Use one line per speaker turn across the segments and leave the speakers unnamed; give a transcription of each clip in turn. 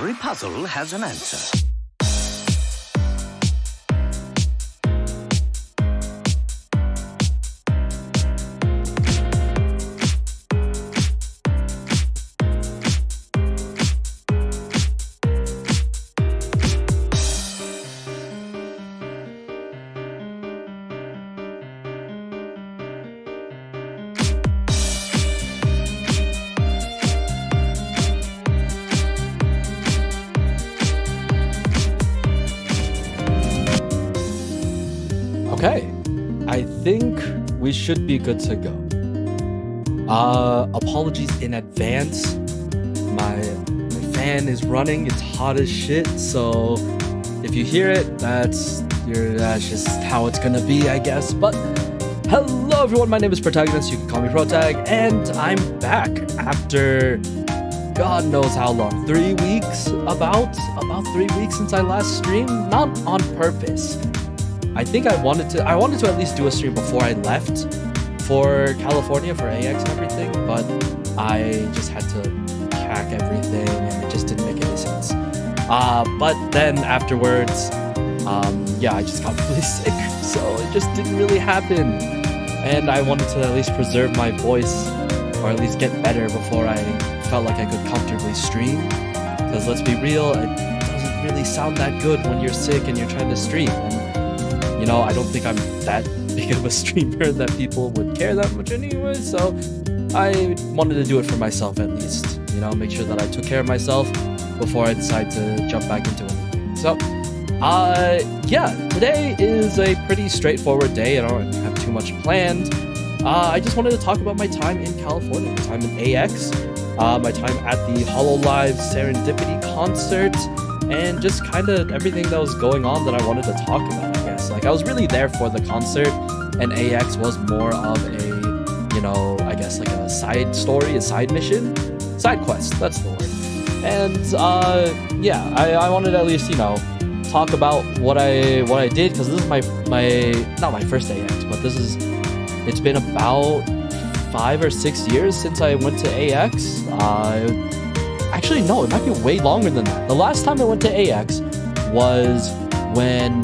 every puzzle has an answer.
Okay, I think we should be good to go. Apologies in advance. My fan is running. It's hot as shit. So if you hear it, that's just how it's gonna be, I guess. But hello, everyone. My name is Protagonist. You can call me Protag, and I'm back after God knows how long. 3 weeks, about 3 weeks since I last streamed. Not on purpose. I think I wanted to at least do a stream before I left for California for AX and everything, but I just had to pack everything and it just didn't make any sense. But then afterwards, I just got really sick, so it just didn't really happen. And I wanted to at least preserve my voice, or at least get better before I felt like I could comfortably stream. Because let's be real, it doesn't really sound that good when you're sick and you're trying to stream. You know, I don't think I'm that big of a streamer that people would care that much anyway, so I wanted to do it for myself at least. You know, make sure that I took care of myself before I decide to jump back into anything. So, today is a pretty straightforward day. I don't have too much planned. I just wanted to talk about my time in California, my time in AX, my time at the HoloLive Serendipity concert, and just kind of everything that was going on that I wanted to talk about, I guess. Like, I was really there for the concert, and AX was more of a, I guess like a side story, a side mission, side quest, that's the word. And, I wanted to at least, talk about what I did, because this is my not my first AX, but it's been about 5 or 6 years since I went to AX. Actually, no, it might be way longer than that. The last time I went to AX was when,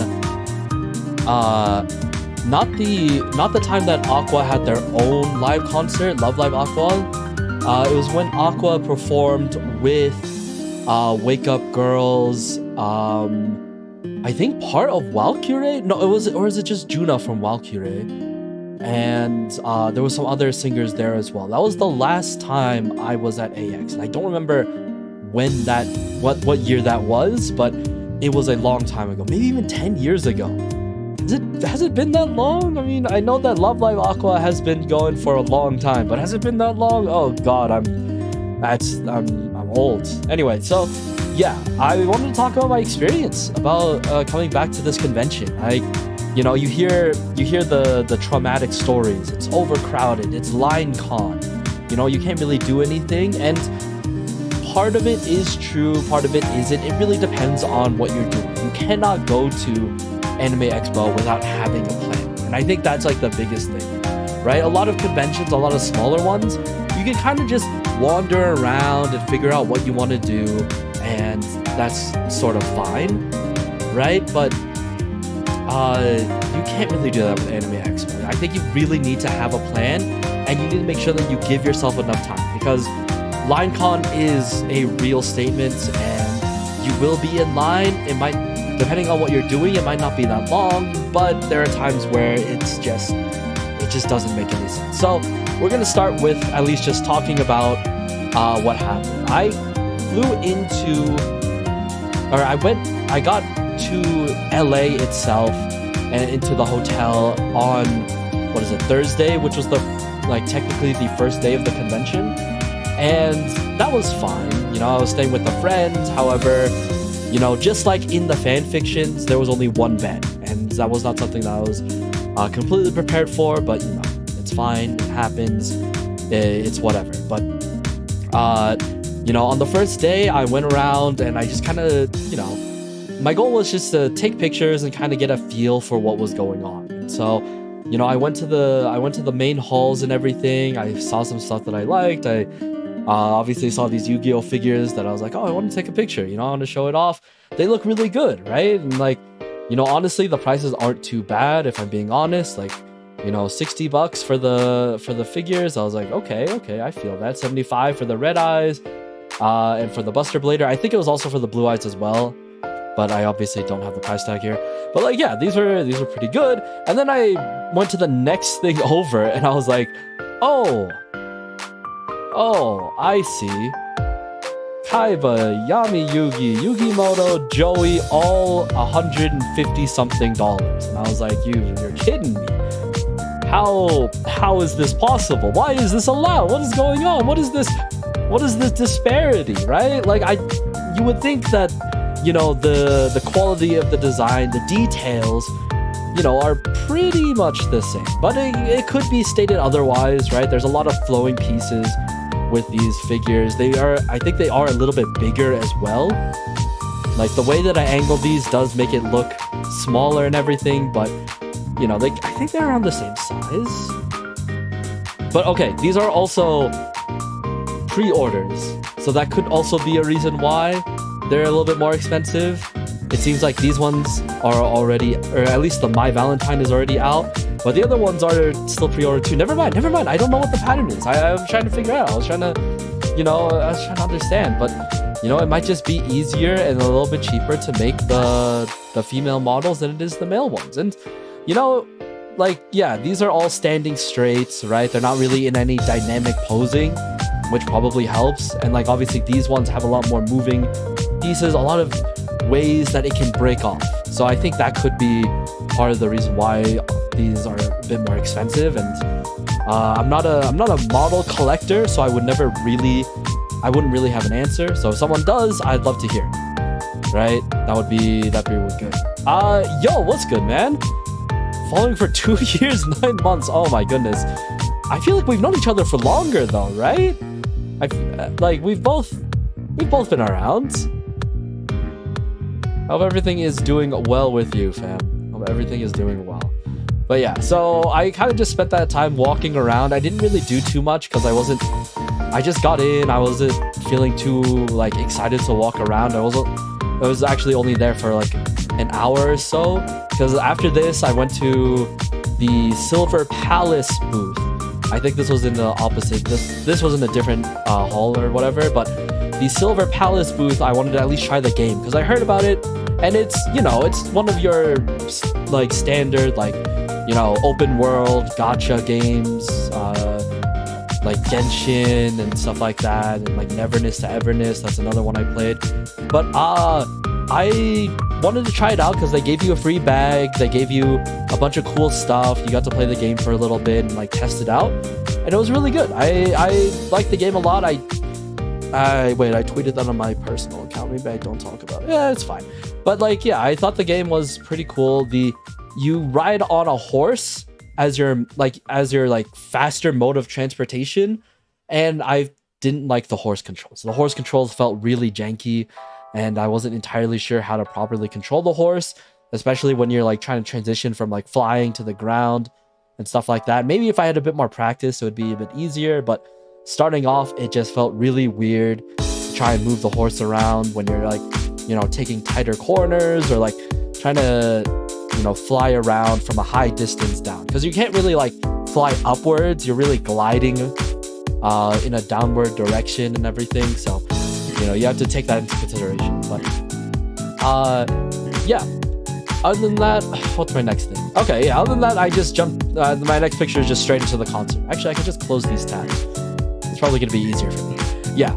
not the time that Aqua had their own live concert, Love Live Aqua. It was when Aqua performed with Wake Up Girls. I think part of Valkyrie. No, or is it just Juna from Valkyrie? And there was some other singers there as well. That was the last time I was at AX, and I don't remember what year that was, but it was a long time ago, maybe even 10 years ago. Has it been that long? I mean, I know that Love Live Aqua has been going for a long time, but has it been that long? Oh God, I'm old. Anyway, so yeah, I wanted to talk about my experience about coming back to this convention. You hear the traumatic stories. It's overcrowded. It's line con. You can't really do anything. And part of it is true. Part of it isn't. It really depends on what you're doing. You cannot go to Anime Expo without having a plan. And I think that's like the biggest thing, right? A lot of conventions, a lot of smaller ones, you can kind of just wander around and figure out what you want to do. And that's sort of fine, right? But you can't really do that with Anime Expo. I think you really need to have a plan, and you need to make sure that you give yourself enough time, because LineCon is a real statement, and you will be in line. It might, depending on what you're doing, it might not be that long, but there are times where it just doesn't make any sense. So we're gonna start with at least just talking about what happened. I got to LA itself and into the hotel on Thursday, which was technically the first day of the convention, and that was fine. I was staying with a friend. However, just like in the fan fictions, there was only one bed, and that was not something that I was completely prepared for, but it's fine, it happens, it's whatever. But on the first day, I went around and I just kind of, my goal was just to take pictures and kind of get a feel for what was going on. And so, I went to the main halls and everything. I saw some stuff that I liked. I Obviously saw these Yu-Gi-Oh figures that I was like, oh, I want to take a picture, you know, I want to show it off. They look really good, right? And like, you know, honestly, the prices aren't too bad if I'm being honest. Like, you know, $60 for the figures. I was like, okay, I feel that. 75 for the red eyes, and for the Buster Blader. I think it was also for the blue eyes as well, but I obviously don't have the price tag here. But like, yeah, these were pretty good. And then I went to the next thing over, and I was like, oh, I see. Kaiba, Yami Yugi, Yugimoto, Joey, all $150 something. And I was like, you're kidding me. How is this possible? Why is this allowed? What is going on? What is this disparity, right? Like, you would think that, you know, the quality of the design, the details, you know, are pretty much the same. But it could be stated otherwise, right? There's a lot of flowing pieces with these figures. I think they are a little bit bigger as well. Like, the way that I angle these does make it look smaller and everything, but you know, I think they're around the same size. But okay, these are also pre-orders, so that could also be a reason why they're a little bit more expensive. It seems like these ones are already, or at least the My Valentine is already out, but the other ones are still pre-ordered too. Never mind. I don't know what the pattern is. I was trying to figure out. I was trying to understand, but you know, it might just be easier and a little bit cheaper to make the female models than it is the male ones. And you know, like, yeah, these are all standing straight, right? They're not really in any dynamic posing, which probably helps. And like, obviously these ones have a lot more moving pieces, a lot of ways that it can break off. So I think that could be part of the reason why these are a bit more expensive. And I'm not a model collector, so I wouldn't really have an answer. So if someone does, I'd love to hear, right? That'd be really good. Yo, what's good, man? Following for 2 years, 9 months. Oh my goodness. I feel like we've known each other for longer though, right? Like we've both been around. Hope everything is doing well with you, fam. Hope everything is doing well. But yeah, so I kind of just spent that time walking around. I didn't really do too much because I just got in. I wasn't feeling too like excited to walk around. I was actually only there for like an hour or so, because after this I went to the Silver Palace booth. I think this was in the opposite, this was in a different hall or whatever, but the Silver Palace booth, I wanted to at least try the game because I heard about it, and it's, you know, it's one of your like standard, like, you know, open world gacha games, like Genshin and stuff like that, and like Neverness to Everness, that's another one I played. But I wanted to try it out because they gave you a free bag, they gave you a bunch of cool stuff, you got to play the game for a little bit and like test it out, and it was really good. I liked the game a lot. I tweeted that on my personal account. Maybe I don't talk about it. Yeah, it's fine. But like, yeah, I thought the game was pretty cool. You ride on a horse as your faster mode of transportation, and I didn't like the horse controls. The horse controls felt really janky, and I wasn't entirely sure how to properly control the horse, especially when you're like trying to transition from like flying to the ground and stuff like that. Maybe if I had a bit more practice, it would be a bit easier, but starting off, it just felt really weird to try and move the horse around when you're like, you know, taking tighter corners or like trying to, you know, fly around from a high distance down, because you can't really like fly upwards. You're really gliding in a downward direction and everything, so you know, you have to take that into consideration. But yeah, other than that, what's my next thing? Okay, yeah, other than that, I just jumped, my next picture is just straight into the concert. Actually, I can just close these tabs. It's probably gonna be easier for me. Yeah,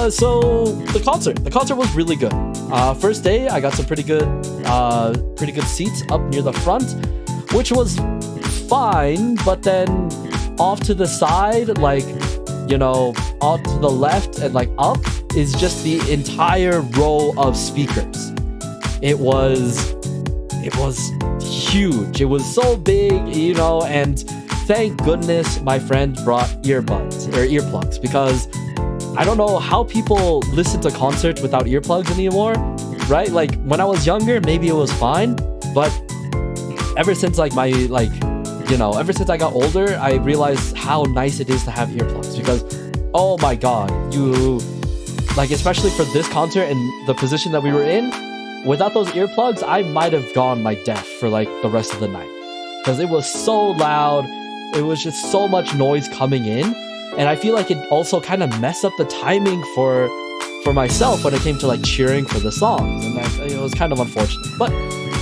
so the concert was really good. First day, I got some pretty good seats up near the front, which was fine, but then off to the side, like, you know, off to the left and like up is just the entire row of speakers. It was huge. It was so big, you know, and thank goodness my friend brought earplugs, because I don't know how people listen to concerts without earplugs anymore, right? Like when I was younger, maybe it was fine, but ever since like ever since I got older, I realized how nice it is to have earplugs, because oh my god, you like, especially for this concert and the position that we were in, without those earplugs, I might have gone like deaf for like the rest of the night because it was so loud. It was just so much noise coming in, and I feel like it also kind of messed up the timing for myself when it came to like cheering for the songs, and it was kind of unfortunate. But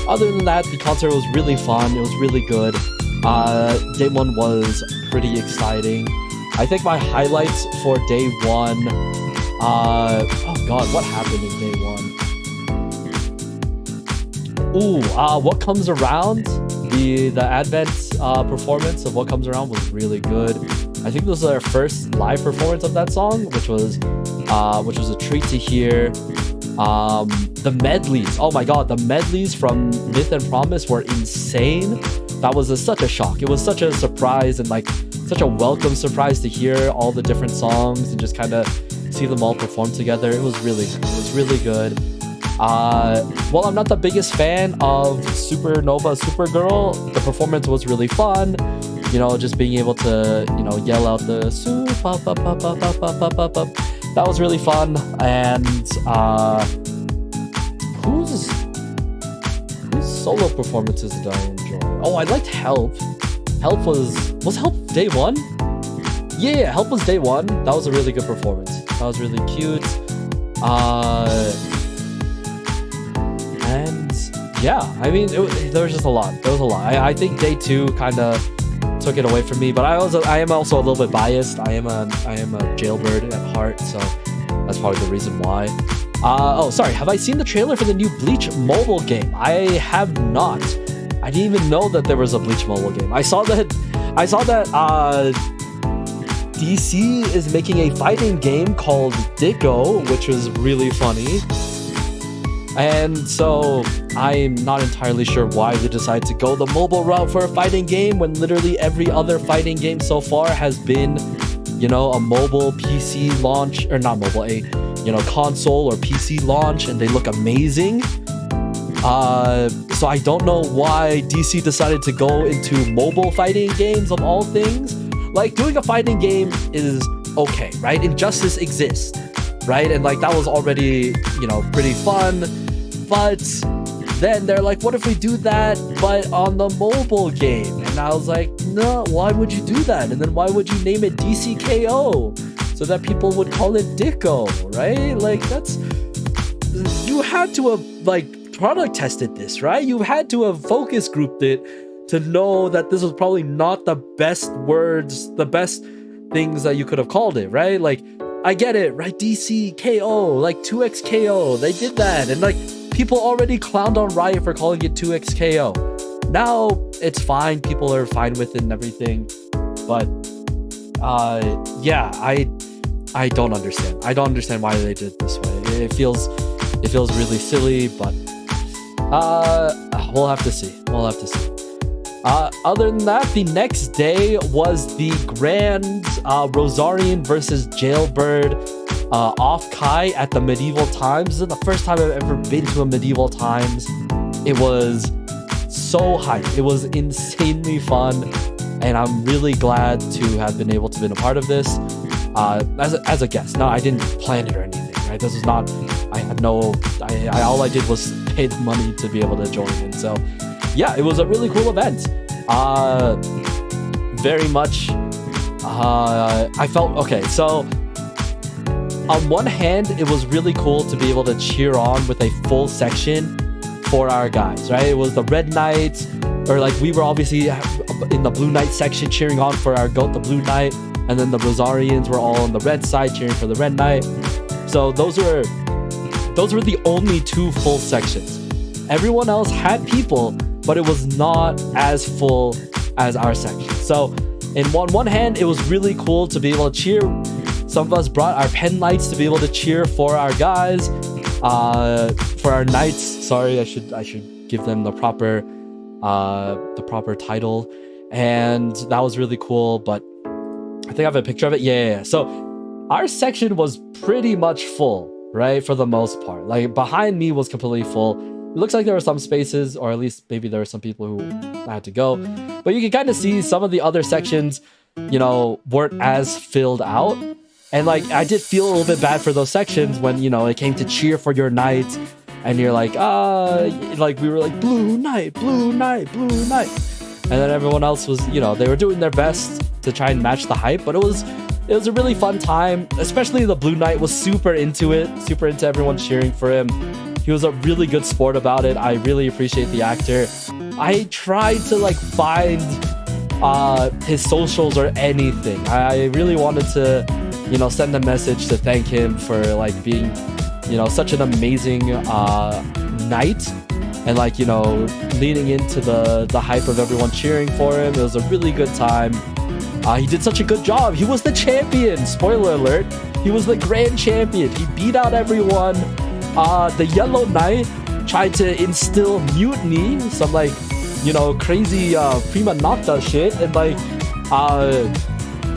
other than that, the concert was really fun. It was really good. Day one was pretty exciting. I think my highlights for day one, oh god, what happened in day one? Ooh, What Comes Around, the Advent performance of What Comes Around was really good. I think this was our first live performance of that song, which was a treat to hear. The medleys, oh my god, the medleys from Myth and Promise were insane. That was such a shock. It was such a surprise, and like such a welcome surprise to hear all the different songs and just kind of see them all perform together. It was really good. Well, I'm not the biggest fan of Supernova Supergirl. The performance was really fun. You know, just being able to, you know, yell out the super, that was really fun. And whose solo performances did I enjoy? Oh, I liked Help. Help was Help day one? Yeah, Help was day one. That was a really good performance. That was really cute. And yeah, I mean, there was just a lot. There was a lot. I think day two kind of took it away from me, but I am also a little bit biased. I am a jailbird at heart, so that's probably the reason why. Oh, sorry. Have I seen the trailer for the new Bleach mobile game? I have not. I didn't even know that there was a Bleach mobile game. I saw that DC is making a fighting game called Dicko, which was really funny. And so I'm not entirely sure why they decided to go the mobile route for a fighting game when literally every other fighting game so far has been, you know, a mobile PC launch, or not mobile, a, you know, console or PC launch, and they look amazing. So I don't know why DC decided to go into mobile fighting games of all things. Like, doing a fighting game is okay, right? Injustice exists, right? And like, that was already, you know, pretty fun. But then they're like, what if we do that but on the mobile game? And I was like, no, why would you do that? And then why would you name it DCKO so that people would call it Dicko, right? Like, that's, you had to have like product tested this, right? You had to have focus grouped it to know that this was probably not the best words, the best things that you could have called it, right? Like, I get it, right? DCKO, like 2XKO, they did that, and like, people already clowned on Riot for calling it 2XKO. Now it's fine, people are fine with it and everything, but yeah, I don't understand. I don't understand why they did it this way. It feels really silly, but we'll have to see. We'll have to see. Other than that, the next day was the Grand Rosarian versus Jailbird off Kai at the Medieval Times. This is the first time I've ever been to a Medieval Times. It was so hype. It was insanely fun, and I'm really glad to have been able to be a part of this as a guest. No, I didn't plan it or anything, right? This was not, I had no, all I did was pay the money to be able to join. And so, yeah, it was a really cool event. Very much, I felt, okay, so on one hand, it was really cool to be able to cheer on with a full section for our guys, right? It was the Red Knights, or like, we were obviously in the Blue Knight section cheering on for our goat, the Blue Knight, and then the Rosarians were all on the red side cheering for the Red Knight. So those were the only two full sections. Everyone else had people, but it was not as full as our section. So in one hand, it was really cool to be able to cheer. Some of us brought our pen lights to be able to cheer for our guys, for our knights. Sorry, I should give them the proper title, and that was really cool. But I think I have a picture of it. Yeah. So our section was pretty much full, right, for the most part. Like, behind me was completely full. It looks like there were some spaces, or at least maybe there were some people who had to go. But you can kind of see some of the other sections, you know, weren't as filled out. And like I did feel a little bit bad for those sections when, you know, it came to cheer for your knight, and you're like, like we were like blue knight, blue knight, blue knight. And then everyone else was, you know, they were doing their best to try and match the hype, but it was a really fun time. Especially the Blue Knight was super into it, super into everyone cheering for him. He was a really good sport about it. I really appreciate the actor. I tried to like find his socials or anything. I really wanted to, you know, send a message to thank him for like being, you know, such an amazing knight. And like, you know, leading into the hype of everyone cheering for him. It was a really good time. He did such a good job. He was the champion. Spoiler alert. He was the grand champion. He beat out everyone. The Yellow Knight tried to instill mutiny, some like, you know, crazy prima nocta shit. And like,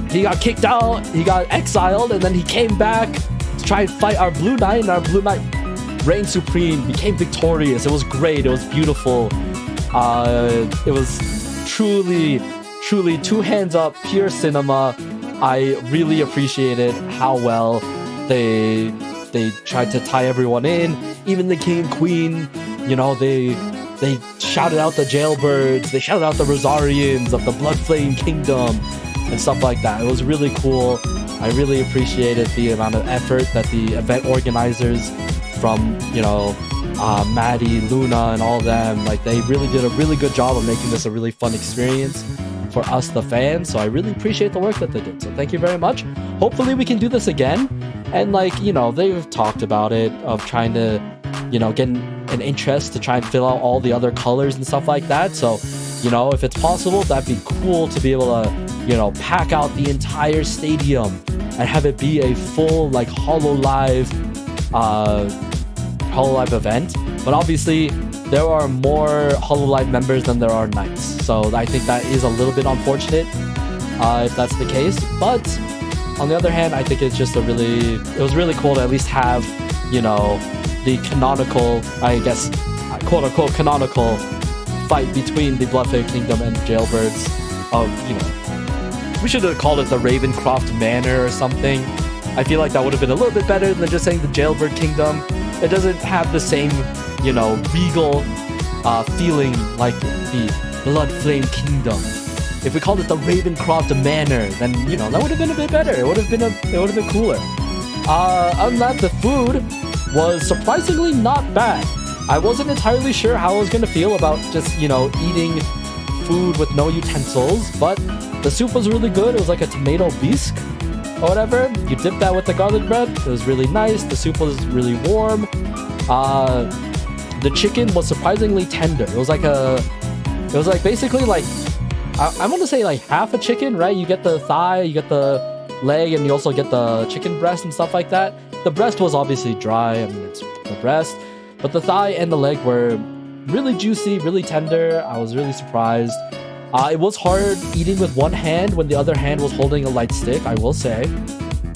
he got kicked out. He got exiled. And then he came back to try and fight our Blue Knight. And our Blue Knight reigned supreme, became victorious. It was great. It was beautiful. It was truly, truly two hands up, pure cinema. I really appreciated how well they tried to tie everyone in. Even the king and queen, you know, they shouted out the jailbirds, they shouted out the Rosarians of the Bloodflame Kingdom and stuff like that. It was really cool. I really appreciated the amount of effort that the event organizers from, you know, Maddie, Luna, and all of them, like they really did a really good job of making this a really fun experience for us, the fans. So I really appreciate the work that they did. So thank you very much. Hopefully we can do this again. And like, you know, they've talked about it of trying to, you know, get an interest to try and fill out all the other colors and stuff like that. So, you know, if it's possible, that'd be cool to be able to, you know, pack out the entire stadium and have it be a full like HoloLive event. But obviously there are more HoloLive members than there are knights, so I think that is a little bit unfortunate if that's the case. But on the other hand, I think it's just it was really cool to at least have, you know, the canonical, I guess, quote unquote canonical fight between the Bloodflame Kingdom and Jailbirds of, you know, we should have called it the Ravencroft Manor or something. I feel like that would have been a little bit better than just saying the Jailbird Kingdom. It doesn't have the same, you know, regal feeling like the Bloodflame Kingdom. If we called it the Ravencroft Manor, then, you know, that would have been a bit better. It would have been cooler. Other than that, the food was surprisingly not bad. I wasn't entirely sure how I was going to feel about just, you know, eating food with no utensils, but the soup was really good. It was like a tomato bisque or whatever. You dip that with the garlic bread. It was really nice. The soup was really warm. The chicken was surprisingly tender. It was like basically like, I want to say like half a chicken, right? You get the thigh, you get the leg, and you also get the chicken breast and stuff like that. The breast was obviously dry. I mean, it's the breast, but the thigh and the leg were really juicy, really tender. I was really surprised. It was hard eating with one hand when the other hand was holding a light stick, I will say.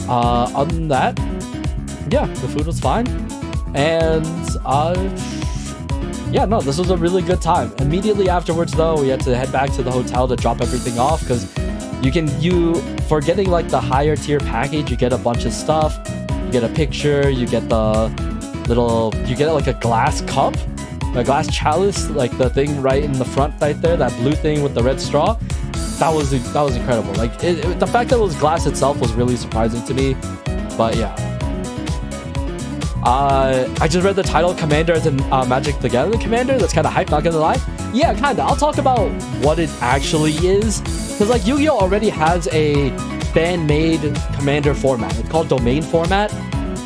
Other than that, yeah, the food was fine. And yeah, no, this was a really good time. Immediately afterwards, though, we had to head back to the hotel to drop everything off, because for getting like the higher tier package, you get a bunch of stuff. You get a picture, you get you get like a glass cup, a glass chalice, like the thing right in the front right there, that blue thing with the red straw. That was incredible. Like the fact that it was glass itself was really surprising to me. But yeah. I just read the title, Commander as in Magic the Gathering Commander. That's kind of hype, not gonna lie. Yeah, kind of. I'll talk about what it actually is. Because like Yu-Gi-Oh! Already has a fan-made Commander format. It's called Domain format.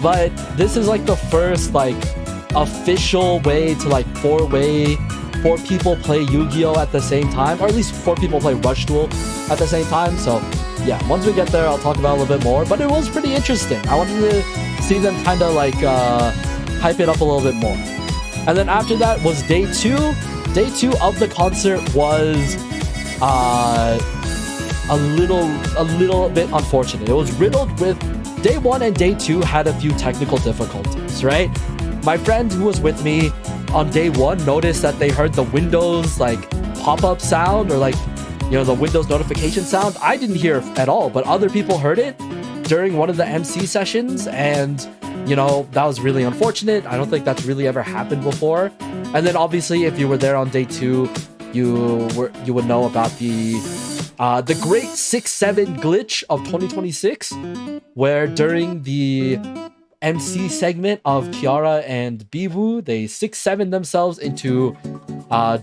But this is like the first like official way to like four people play Yu-Gi-Oh! At the same time. Or at least 4 people play Rush Duel at the same time. So yeah, once we get there, I'll talk about it a little bit more. But it was pretty interesting. I wanted to see them kind of like hype it up a little bit more. And then after that was day 2. Day 2 of the concert was a little bit unfortunate. It was riddled with day 1 and day 2 had a few technical difficulties, right? My friend who was with me on day 1 noticed that they heard the Windows like pop-up sound, or like, you know, the Windows notification sound. I didn't hear at all, but other people heard it. during one of the MC sessions, and that was really unfortunate. I don't think that's really ever happened before. And then obviously, if you were there on day 2, you would know about the great 6-7 glitch of 2026, where during the MC segment of Kiara and Bibu, they 6-7 themselves into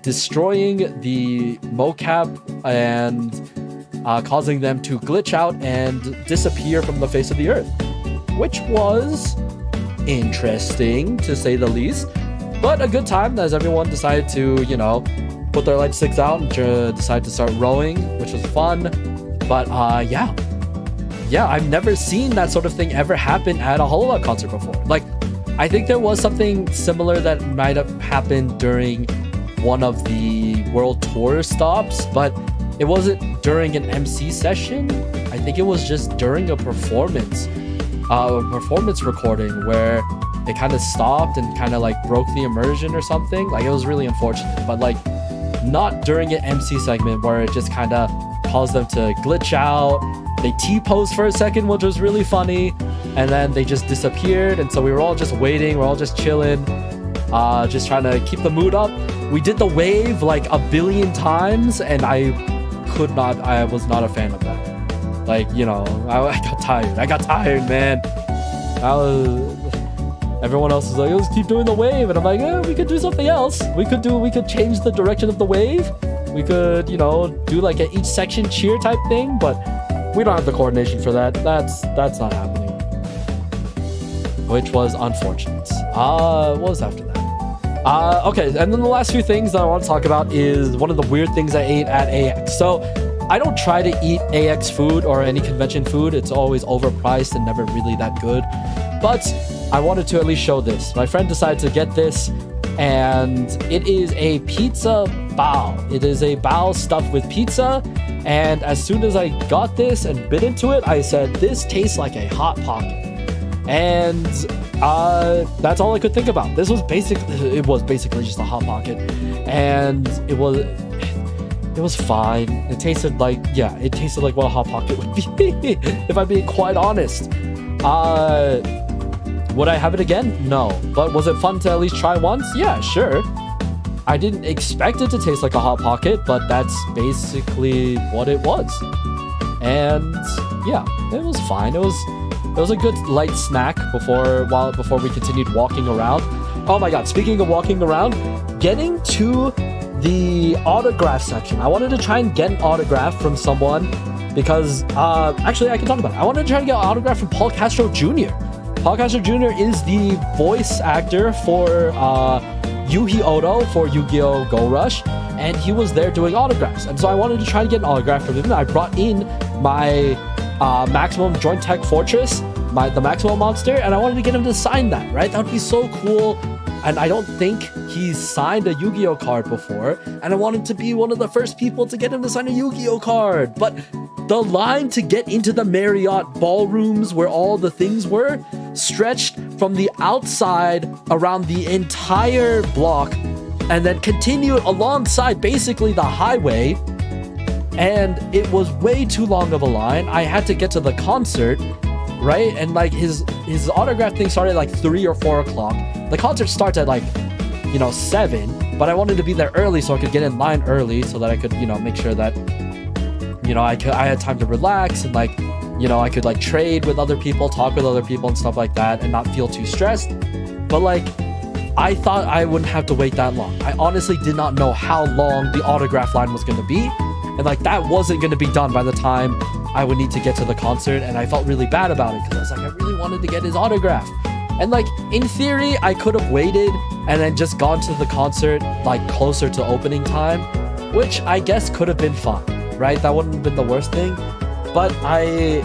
destroying the mocap and causing them to glitch out and disappear from the face of the earth, which was interesting to say the least, but a good time as everyone decided to put their light sticks out and decide to start rowing, which was fun. But yeah, I've never seen that sort of thing ever happen at a Hololive concert before. Like, I think there was something similar that might have happened during one of the world tour stops, but it wasn't during an MC session. I think it was just during a performance recording where it kind of stopped and kind of like broke the immersion or something. Like, it was really unfortunate, but like not during an MC segment where it just kind of caused them to glitch out. They T-posed for a second, which was really funny, and then they just disappeared. And so we were all just waiting, we're all just chilling, just trying to keep the mood up. We did the wave like a billion times, and I was not a fan of that. Like, I got tired, man. Everyone else is like, let's keep doing the wave, and I'm like, we could do something else. We could change the direction of the wave. We could, do like a each section cheer type thing, but we don't have the coordination for that. That's not happening, which was unfortunate. What was after that? Okay, and then the last few things that I want to talk about is one of the weird things I ate at AX. So I don't try to eat AX food or any convention food. It's always overpriced and never really that good. But I wanted to at least show this. My friend decided to get this, and it is a pizza bao. It is a bao stuffed with pizza, and as soon as I got this and bit into it, I said, this tastes like a Hot Pocket. And that's all I could think about. It was basically just a Hot Pocket, and it was fine. It tasted like what a Hot Pocket would be, if I'm being quite honest. Would I have it again? No. But was it fun to at least try once? Yeah, sure. I didn't expect it to taste like a Hot Pocket, but that's basically what it was. And yeah, it was fine. It was a good light snack before we continued walking around. Oh my god, speaking of walking around, getting to the autograph section. I wanted to try and get an autograph from someone because actually I can talk about it. I wanted to try and get an autograph from Paul Castro Jr. Paul Castro Jr. is the voice actor for Yuhi Odo for Yu-Gi-Oh! Go Rush, and he was there doing autographs. And so I wanted to try to get an autograph from him. I brought in my Maximum Joint Tech Fortress, the Maximum Monster, and I wanted to get him to sign that, right? That would be so cool. And I don't think he's signed a Yu-Gi-Oh! Card before, and I wanted to be one of the first people to get him to sign a Yu-Gi-Oh! Card. But the line to get into the Marriott ballrooms where all the things were stretched from the outside around the entire block and then continued alongside basically the highway, and it was way too long of a line. I had to get to the concert, right? And like his autograph thing started at like 3 or 4 o'clock. The concert starts at like 7, but I wanted to be there early so I could get in line early so that I could make sure that I had time to relax and I could like trade with other people, talk with other people and stuff like that and not feel too stressed. But like, I thought I wouldn't have to wait that long. I honestly did not know how long the autograph line was going to be. And like, that wasn't going to be done by the time I would need to get to the concert. And I felt really bad about it because I was like, I really wanted to get his autograph. And like, in theory, I could have waited and then just gone to the concert like closer to opening time, which I guess could have been fun, right? That wouldn't have been the worst thing. But I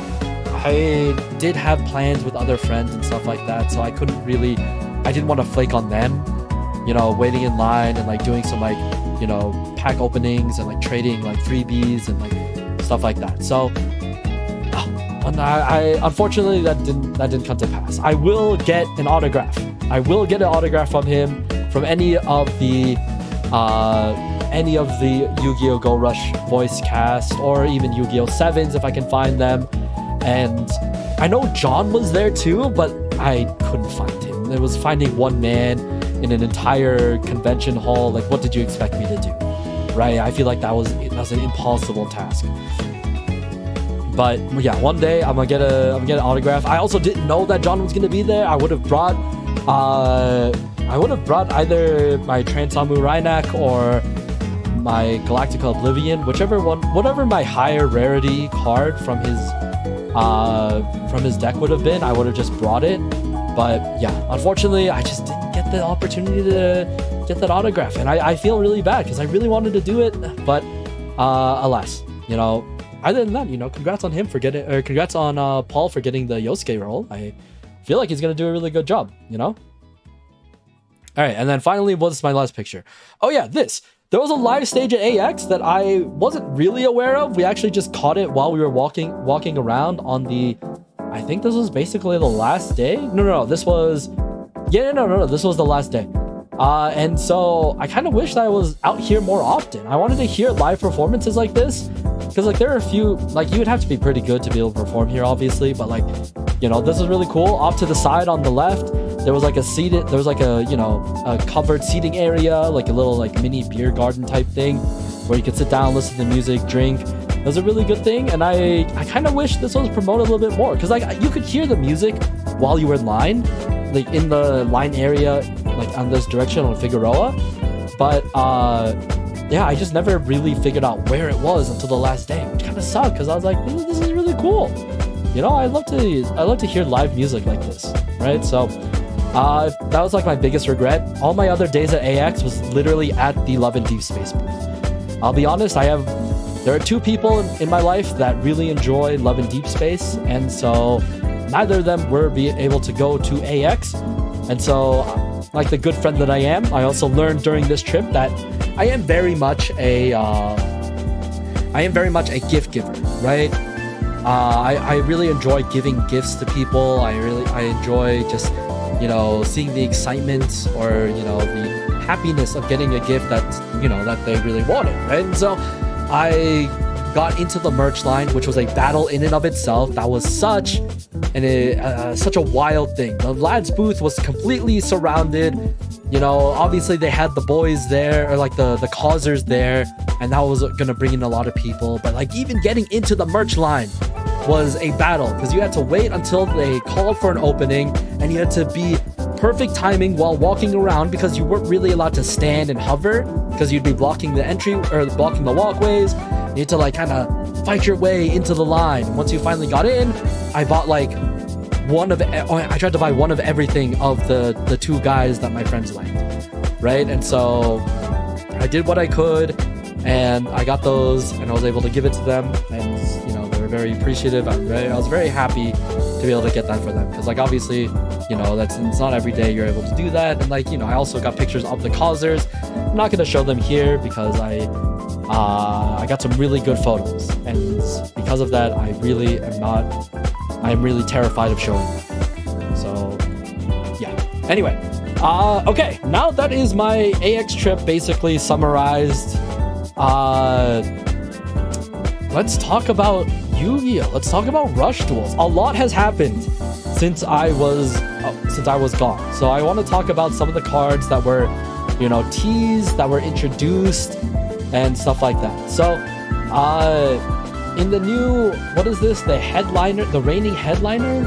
did have plans with other friends and stuff like that, so I didn't want to flake on them, waiting in line and like doing some like, pack openings and like trading like freebies and like stuff like that. So I unfortunately that didn't come to pass. I will get an autograph. I will get an autograph from him, from any of the Yu-Gi-Oh! Go Rush voice cast, or even Yu-Gi-Oh! 7s if I can find them. And I know John was there too, but I couldn't find him. It was finding one man in an entire convention hall. Like, what did you expect me to do? Right? I feel like that was an impossible task. But yeah, one day I'm gonna get an autograph. I also didn't know that John was gonna be there. I would have brought either my Transamu Rhynac or my Galactica Oblivion, whatever my higher rarity card from his deck would have been. I would have just brought it. But yeah, unfortunately, I just didn't get the opportunity to get that autograph, and I feel really bad because I really wanted to do it, but alas, other than that, congrats on him for congrats on Paul for getting the Yosuke role. I feel like he's gonna do a really good job. All right, and then finally, what's my last picture? Oh yeah, this. There was a live stage at AX that I wasn't really aware of. We actually just caught it while we were walking around on the. I think this was basically the last day. No. This was. Yeah, no. This was the last day. And so I kind of wish that I was out here more often. I wanted to hear live performances like this, because like there are a few, like you would have to be pretty good to be able to perform here, obviously. But like, this is really cool. Off to the side on the left, there was like a covered seating area, like a little like mini beer garden type thing, where you could sit down, listen to music, drink. It was a really good thing, and I kind of wish this was promoted a little bit more, because like you could hear the music while you were in line, like in the line area, like on this direction on Figueroa. But yeah, I just never really figured out where it was until the last day, which kind of sucked, because I was like, this is really cool. I love to hear live music like this, right? So that was like my biggest regret. All my other days at AX was literally at the Love and Deep Space booth. I'll be honest, there are two people in my life that really enjoy Love and Deep Space, and so neither of them were able to go to AX. And so, like the good friend that I am, I also learned during this trip that I am very much a gift giver, right? I really enjoy giving gifts to people. I enjoy just seeing the excitement or the happiness of getting a gift that they really wanted, right? And so I got into the merch line, which was a battle in and of itself. That was such a wild thing. The lads booth was completely surrounded. Obviously they had the boys there, or like the causers there, and that was gonna bring in a lot of people. But like even getting into the merch line was a battle, because you had to wait until they called for an opening, and you had to be perfect timing while walking around, because you weren't really allowed to stand and hover, because you'd be blocking the entry or blocking the walkways. You had to like kind of fight your way into the line. Once you finally got in, I bought like I tried to buy one of everything of the two guys that my friends liked, right? And so I did what I could, and I got those, and I was able to give it to them, and they were very appreciative. I was very happy to be able to get that for them, because like obviously it's not every day you're able to do that. And like I also got pictures of the causers. I'm not going to show them here because I got some really good photos, and because of that I am really terrified of showing them. So yeah, anyway, okay, now that is my AX trip basically summarized. Let's talk about Yu-Gi-Oh! Let's talk about Rush Duels. A lot has happened since I was gone. So I want to talk about some of the cards that were, teased, that were introduced, and stuff like that. So, in the new, what is this? The headliner, the reigning headliner?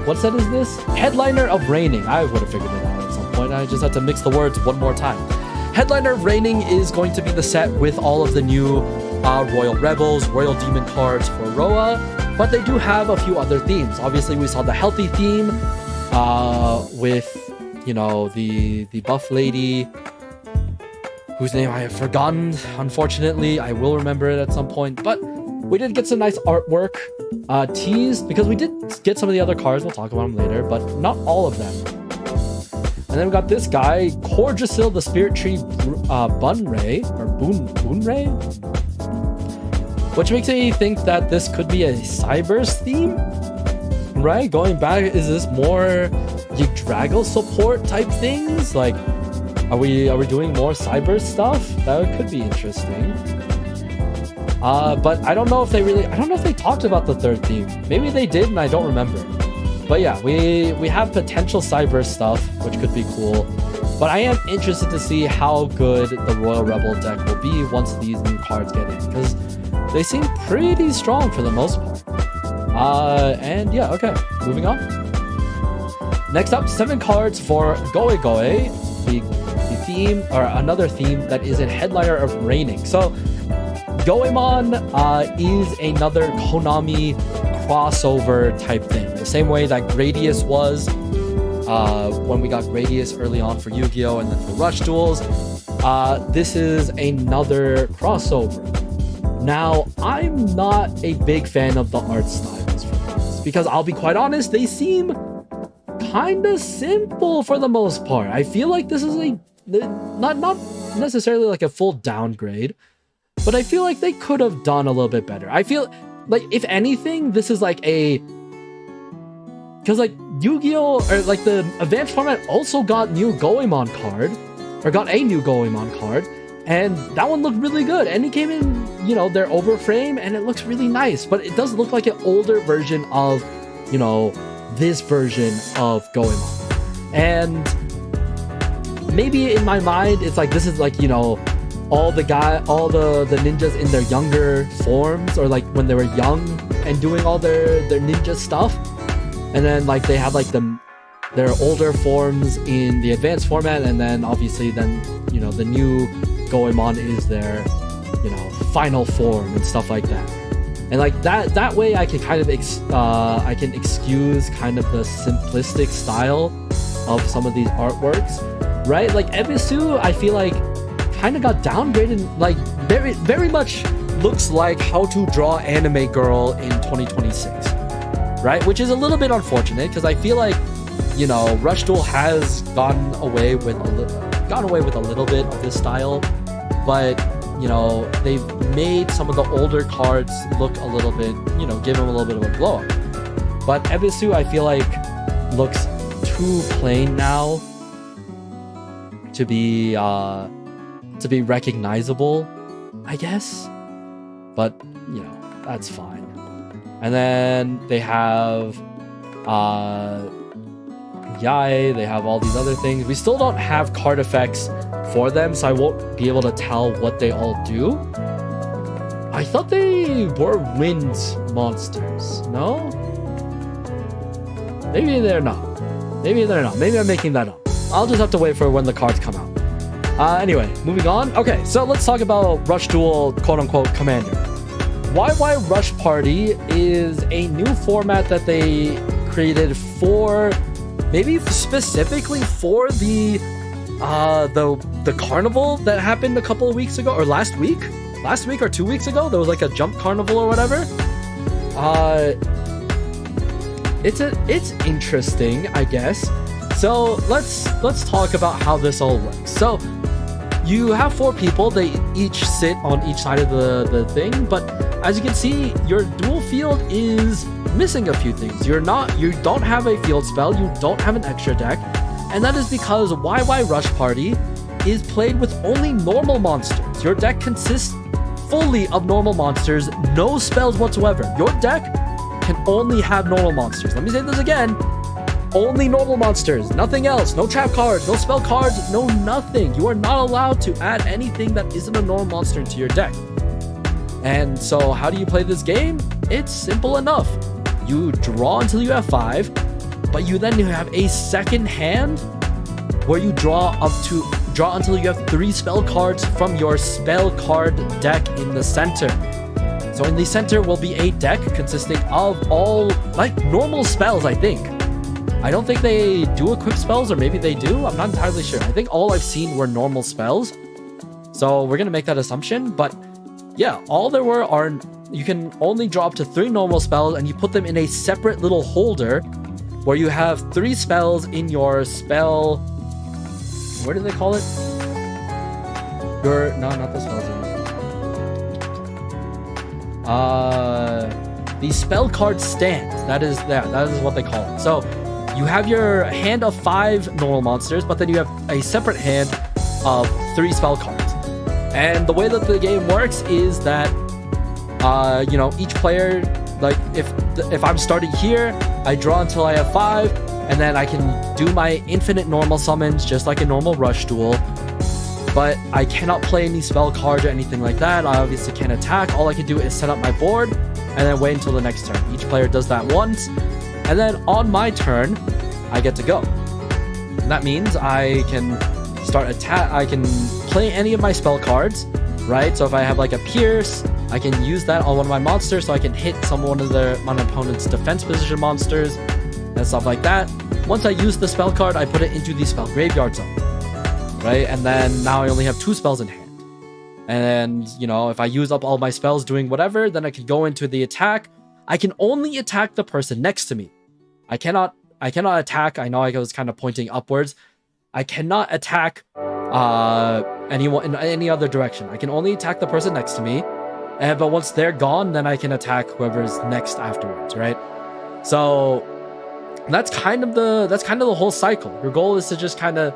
What set is this? Headliner of Reigning. I would have figured it out at some point. I just had to mix the words one more time. Headliner of Reigning is going to be the set with all of the new Royal Rebels, Royal Demon cards for Roa, but they do have a few other themes. Obviously, we saw the healthy theme with, the buff lady, whose name I have forgotten, unfortunately. I will remember it at some point, but we did get some nice artwork teased, because we did get some of the other cards. We'll talk about them later, but not all of them. And then we got this guy, Corgisil, the Spirit Tree Bunray, or Boonray, which makes me think that this could be a Cybers theme, right? Going back, is this more Yggdrasil support type things? Like, are we doing more Cybers stuff? That could be interesting. But I don't know if they talked about the third theme. Maybe they did and I don't remember. But yeah, we have potential Cyber stuff, which could be cool. But I am interested to see how good the Royal Rebel deck will be once these new cards get in, because they seem pretty strong for the most part. And yeah, okay, moving on. Next up, 7 cards for Goe Goe, the theme, or another theme that is a headliner of Reigning. So Goemon is another Konami crossover type thing, the same way that Gradius was when we got Gradius early on for Yu-Gi-Oh! And then for Rush Duels. This is another crossover. Now, I'm not a big fan of the art styles for this, because I'll be quite honest, they seem kind of simple for the most part. I feel like this is not necessarily like a full downgrade, but I feel like they could have done a little bit better. I feel like, if anything, this is like because like Yu-Gi-Oh! Or like the advanced format also got new Goemon card, or got a new Goemon card, and that one looked really good. And it came in, their overframe, and it looks really nice, but it does look like an older version of, this version of Goemon. And maybe in my mind, it's like, this is like, all the ninjas in their younger forms, or like when they were young and doing all their ninja stuff, and then like they have like their older forms in the advanced format, and then obviously then the new Goemon is their final form and stuff like that. And like that way I can kind of excuse kind of the simplistic style of some of these artworks, right? Like Ebisu, I feel like kind of got downgraded, like very, very much looks like How to Draw Anime Girl in 2026, right? Which is a little bit unfortunate, because I feel like, Rush Duel has gone away with a little bit of this style, but they've made some of the older cards look a little bit, give them a little bit of a glow up. But Ebisu, I feel like, looks too plain now to be recognizable, I guess. But, that's fine. And then they have Yai, they have all these other things. We still don't have card effects for them, so I won't be able to tell what they all do. I thought they were wind monsters, no? Maybe they're not. Maybe I'm making that up. I'll just have to wait for when the cards come out. Anyway, moving on. Okay, so let's talk about Rush Duel, quote-unquote, Commander. YY Rush Party is a new format that they created for, maybe specifically for the carnival that happened a couple of weeks ago, or last week or 2 weeks ago. There was like a jump carnival or whatever. It's interesting, I guess. So let's talk about how this all works. So you have 4 people, they each sit on each side of the thing, but as you can see, your dual field is missing a few things. You don't have a field spell, you don't have an extra deck, and that is because YY Rush Party is played with only normal monsters. Your deck consists fully of normal monsters, no spells whatsoever. Your deck can only have normal monsters. Let me say this again. Only normal monsters, nothing else. No trap cards, no spell cards, no nothing. You are not allowed to add anything that isn't a normal monster into your deck. And so how do you play this game? It's simple enough. You draw until you have 5, but you then have a second hand where you draw until you have 3 spell cards from your spell card deck in the center. So in the center will be a deck consisting of all like normal spells, I think. I don't think they do equip spells, or maybe they do. I'm not entirely sure. I think all I've seen were normal spells. So we're going to make that assumption. But yeah, all there were are, you can only draw up to 3 normal spells, and you put them in a separate little holder where you have 3 spells in your spell. What do they call it? Not the spells. The spell card stand. That is what they call it. So you have your hand of 5 normal monsters, but then you have a separate hand of 3 spell cards. And the way that the game works is that each player, like if I'm starting here, I draw until I have 5, and then I can do my infinite normal summons just like a normal rush duel. But I cannot play any spell cards or anything like that. I obviously can't attack. All I can do is set up my board and then wait until the next turn. Each player does that once, and then on my turn, I get to go. And that means I can start attack. I can play any of my spell cards, right? So if I have like a Pierce, I can use that on one of my monsters, so I can hit one of my opponent's defense position monsters and stuff like that. Once I use the spell card, I put it into the spell graveyard zone, right? And then now I only have 2 spells in hand. And if I use up all my spells doing whatever, then I can go into the attack. I can only attack the person next to me. I cannot attack. I know I was kind of pointing upwards. I cannot attack anyone in any other direction. I can only attack the person next to me. But once they're gone, then I can attack whoever's next afterwards, right? So that's kind of the whole cycle. Your goal is to just kind of,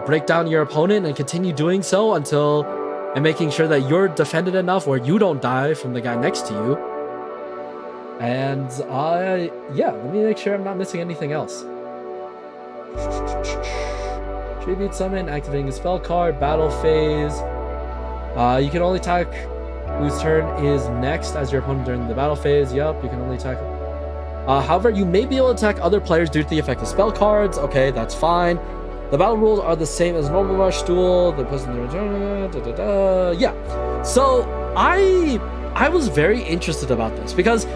break down your opponent and continue doing so and making sure that you're defended enough where you don't die from the guy next to you. And let me make sure I'm not missing anything else. Tribute summon, activating a spell card, battle phase. You can only attack whose turn is next as your opponent during the battle phase. Yup, you can only attack. However, you may be able to attack other players due to the effect of spell cards. Okay, that's fine. The battle rules are the same as normal rush duel. The person yeah. So I was very interested about this because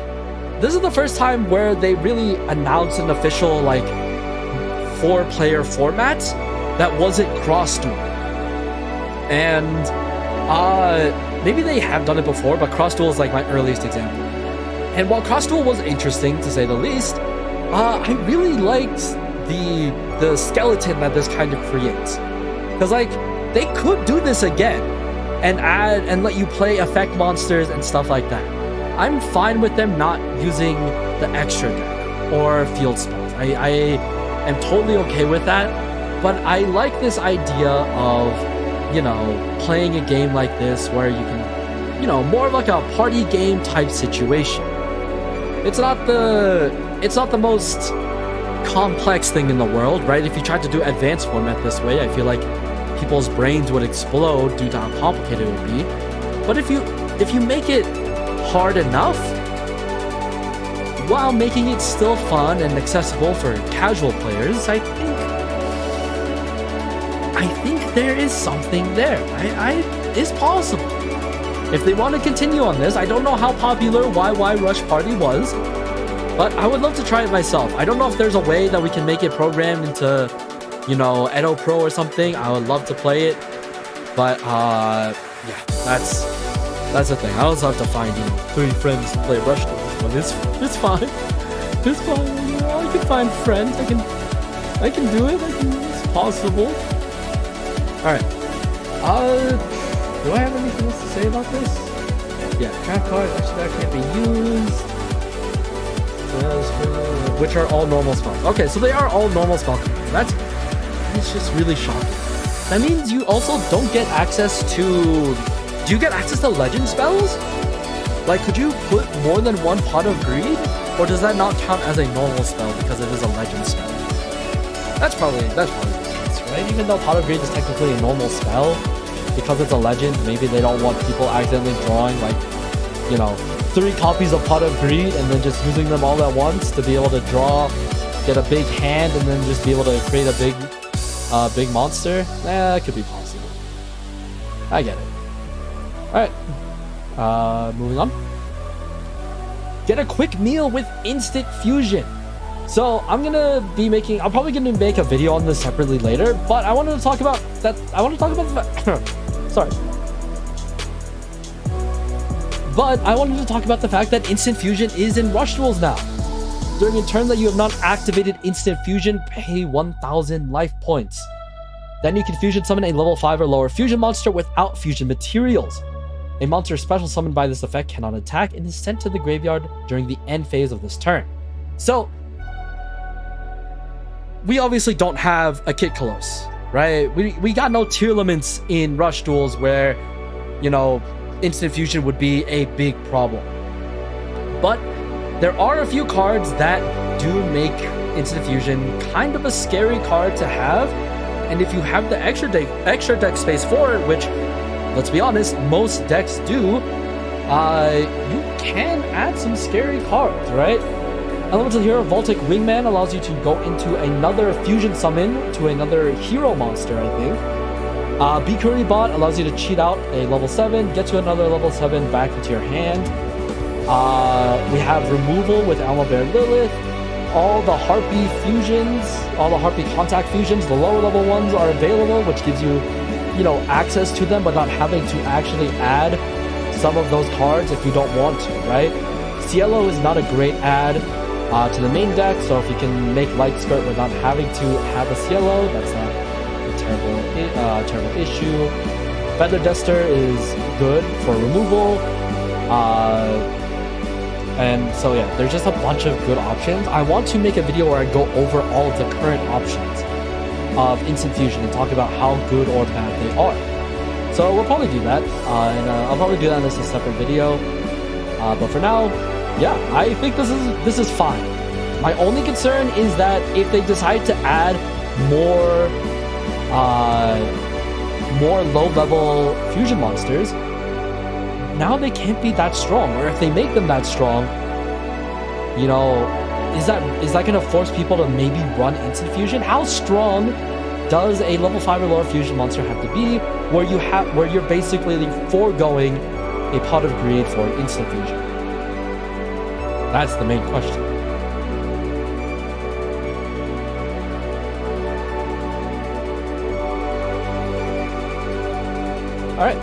this is the first time where they really announced an official 4-player format that wasn't cross duel. And maybe they have done it before, but cross duel is like my earliest example. And while cross duel was interesting to say the least, I really liked the skeleton that this kind of creates, because they could do this again and add and let you play effect monsters and stuff like that. I'm fine with them not using the extra deck or field spells. I am totally okay with that, but I like this idea of playing a game like this where you can more of like a party game type situation. It's not the most complex thing in the world, right? If you tried to do advanced format this way, I feel like people's brains would explode due to how complicated it would be. But if you make it hard enough while making it still fun and accessible for casual players, I think there is something there. It's possible. If they want to continue on this, I don't know how popular YY Rush Party was, but I would love to try it myself. I don't know if there's a way that we can make it programmed into, Edo Pro or something. I would love to play it, but that's the thing. I also have to find 3 friends to play Rush with, but it's fine. It's fine. I can find friends. I can do it. It's possible. All right. Do I have anything else to say about this? Yeah, trap card, extra that can't be used. Which are all normal spells. Okay, so they are all normal spell cards. That's just really shocking. That means you also don't get access to... Do you get access to legend spells? Could you put more than 1 Pot of Greed? Or does that not count as a normal spell because it is a legend spell? That's probably the case, right? Even though Pot of Greed is technically a normal spell, because it's a legend, maybe they don't want people accidentally drawing 3 copies of Pot of Greed and then just using them all at once to be able to draw, get a big hand, and then just be able to create a big monster. That could be possible. I get it. Alright. Moving on. Get a quick meal with instant fusion. So I'm probably gonna make a video on this separately later, but I wanted to talk about that. Sorry. But I wanted to talk about the fact that Instant Fusion is in Rush Duels now. During a turn that you have not activated Instant Fusion, pay 1,000 life points. Then you can Fusion Summon a level 5 or lower Fusion monster without Fusion materials. A monster special summoned by this effect cannot attack and is sent to the graveyard during the end phase of this turn. So, we obviously don't have a Kit Kalos, right? We got no tier limits in Rush Duels where, instant fusion would be a big problem. But there are a few cards that do make instant fusion kind of a scary card to have. And if you have the extra deck space for it, which, let's be honest, most decks do, you can add some scary cards, right? Elemental Hero Voltic Wingman allows you to go into another fusion summon to another hero monster, I think. Bikuri Bot allows you to cheat out a level 7, get to another level 7 back into your hand. We have removal with Owlbear Lilith. All the Harpy fusions, all the Harpy contact fusions, the lower level ones are available, which gives you, access to them, but not having to actually add some of those cards if you don't want to, right? Cielo is not a great add to the main deck, so if you can make Light Skirt without having to have a Cielo, that's not a terrible issue. Feather Duster is good for removal. And so yeah, there's just a bunch of good options. I want to make a video where I go over all of the current options of instant fusion and talk about how good or bad they are. So we'll probably do that, and I'll probably do that as a separate video. But for now, yeah, I think this is fine. My only concern is that if they decide to add more low-level fusion monsters, now they can't be that strong. Or if they make them that strong, is that gonna force people to maybe run instant fusion? How strong does a level 5 or lower fusion monster have to be where you're basically foregoing a Pot of Greed for instant fusion? That's the main question. Alright.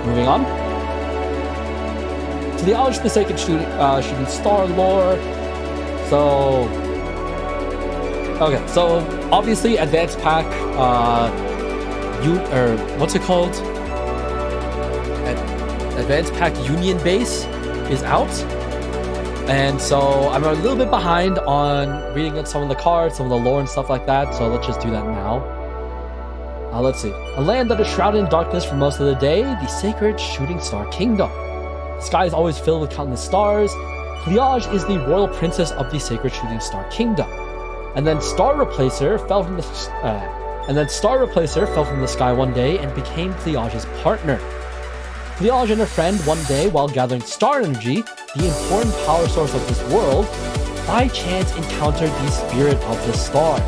Moving on. To the Knowledge of the Sacred Shooting Star lore. So obviously Advanced Pack, what's it called? Advanced Pack Union Base is out. And so I'm a little bit behind on reading some of the cards, some of the lore and stuff like that. So let's just do that now. Let's see. A land that is shrouded in darkness for most of the day, the Sacred Shooting Star Kingdom. The sky is always filled with countless stars. Pliage is the royal princess of the Sacred Shooting Star Kingdom. And then Star Replacer fell from the sky one day and became Pliage's partner. Pliage and her friend one day, while gathering star energy, the important power source of this world, by chance encountered the Spirit of the Stars.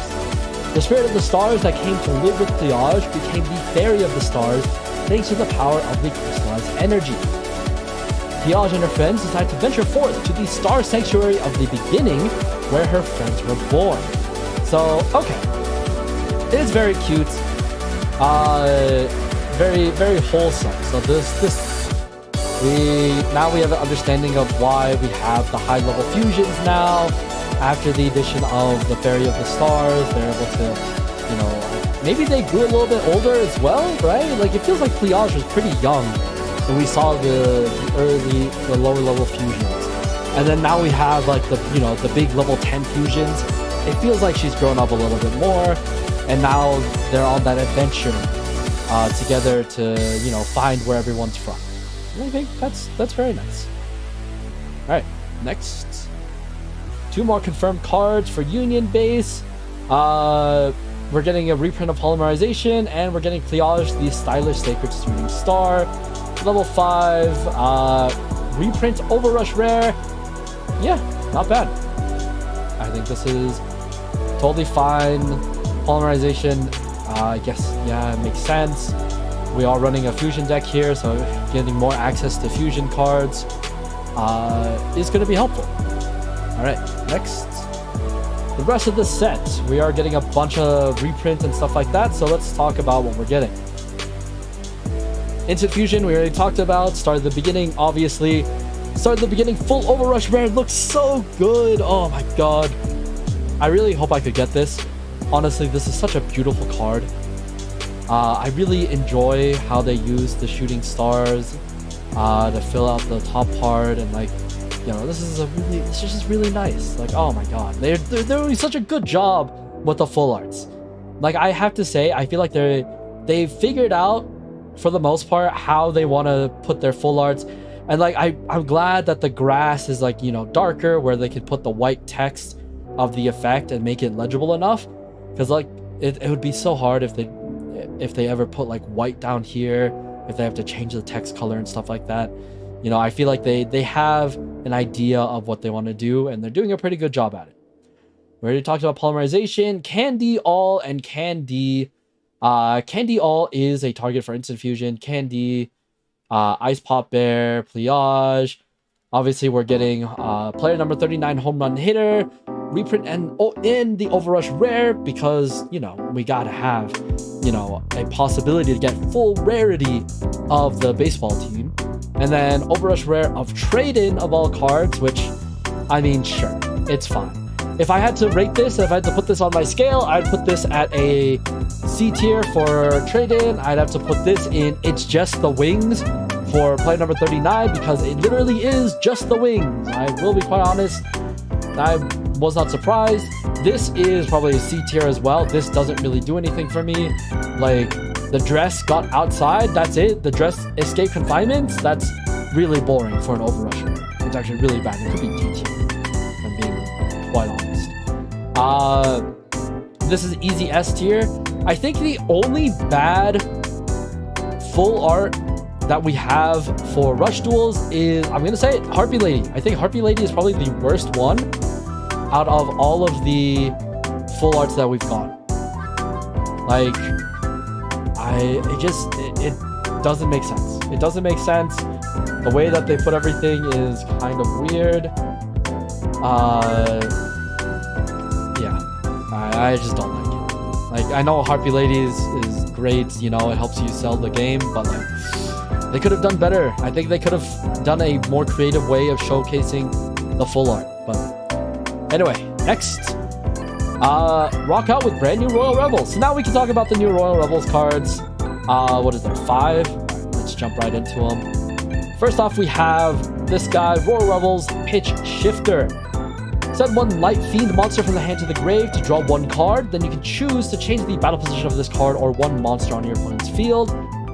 The Spirit of the Stars that came to live with Pliage became the Fairy of the Stars thanks to the power of the crystallized energy. Pliage and her friends decided to venture forth to the Star Sanctuary of the Beginning, where her friends were born. So, okay. It is very cute. Very, very wholesome. So we have an understanding of why we have the high level fusions now. After the addition of the Fairy of the Stars, they're able to, maybe they grew a little bit older as well, right? Like, it feels like Pliage was pretty young when we saw the lower level fusions. And then now we have, like, the big level 10 fusions. It feels like she's grown up a little bit more, and now they're on that adventure together to, find where everyone's from. And I think that's very nice. Alright, next. 2 more confirmed cards for Union Base. We're getting a reprint of Polymerization, and we're getting Pliage, the stylish Sacred Shooting Star. Level 5, reprint Overrush Rare. Yeah, not bad. I think this is totally fine. Polymerization, I guess, yeah, it makes sense. We are running a fusion deck here, so getting more access to fusion cards is going to be helpful. Alright, next. The rest of the set. We are getting a bunch of reprints and stuff like that, so let's talk about what we're getting. Instant Fusion, we already talked about. Start at the beginning, obviously. Start at the beginning, full Overrush Rare. It looks so good. Oh my god. I really hope I could get this. Honestly, this is such a beautiful card. I really enjoy how they use the shooting stars to fill out the top part, and like, this is just really nice. Like, oh my god, they're doing such a good job with the full arts. Like, I have to say, I feel like they're they figured out for the most part how they want to put their full arts. And like I'm glad that the grass is like, you know, darker, where they could put the white text of the effect and make it legible enough. Because like it would be so hard if they ever put like white down here, if they have to change the text color and stuff like that. You know, I feel like they have an idea of what they want to do, and they're doing a pretty good job at it. We already talked about polymerization. Candy All and Candy. Candy All is a target for instant fusion. Candy, Ice Pop Bear, Pliage. Obviously, we're getting player number 39 home run hitter, reprint, and in the Overrush rare, because, you know, we gotta have, you know, a possibility to get full rarity of the baseball team. And then Overrush rare of trade-in of all cards, which, I mean, sure, it's fine. If I had to rate this, if I had to put this on my scale, I'd put this at a C tier for trade-in. I'd have to put this in It's Just the Wings for player number 39, because it literally is just the wings. I will be quite honest, I was not surprised. This is probably a C tier as well. This doesn't really do anything for me. Like, the dress got outside, that's it. The dress escaped confinements, that's really boring for an Overrusher. It's actually really bad. It could be D tier, if I'm being quite honest. This is easy S tier. I think the only bad full art that we have for Rush Duels is, I'm gonna say it, Harpy Lady. I think Harpy Lady is probably the worst one out of all of the full arts that we've got. Like, it doesn't make sense. It doesn't make sense. The way that they put everything is kind of weird. Yeah, I just don't like it. Like, I know Harpy Lady is great, you know, it helps you sell the game, but like, they could have done better. I think they could have done a more creative way of showcasing the full art. But anyway, next, rock out with brand new Royal Rebels. So now we can talk about the new Royal Rebels cards. What is there, 5? All right, let's jump right into them. First off, we have this guy, Royal Rebels Pitch Shifter. Send one Light Fiend monster from the hand to the grave to draw 1 card. Then you can choose to change the battle position of this card or 1 monster on your opponent's field.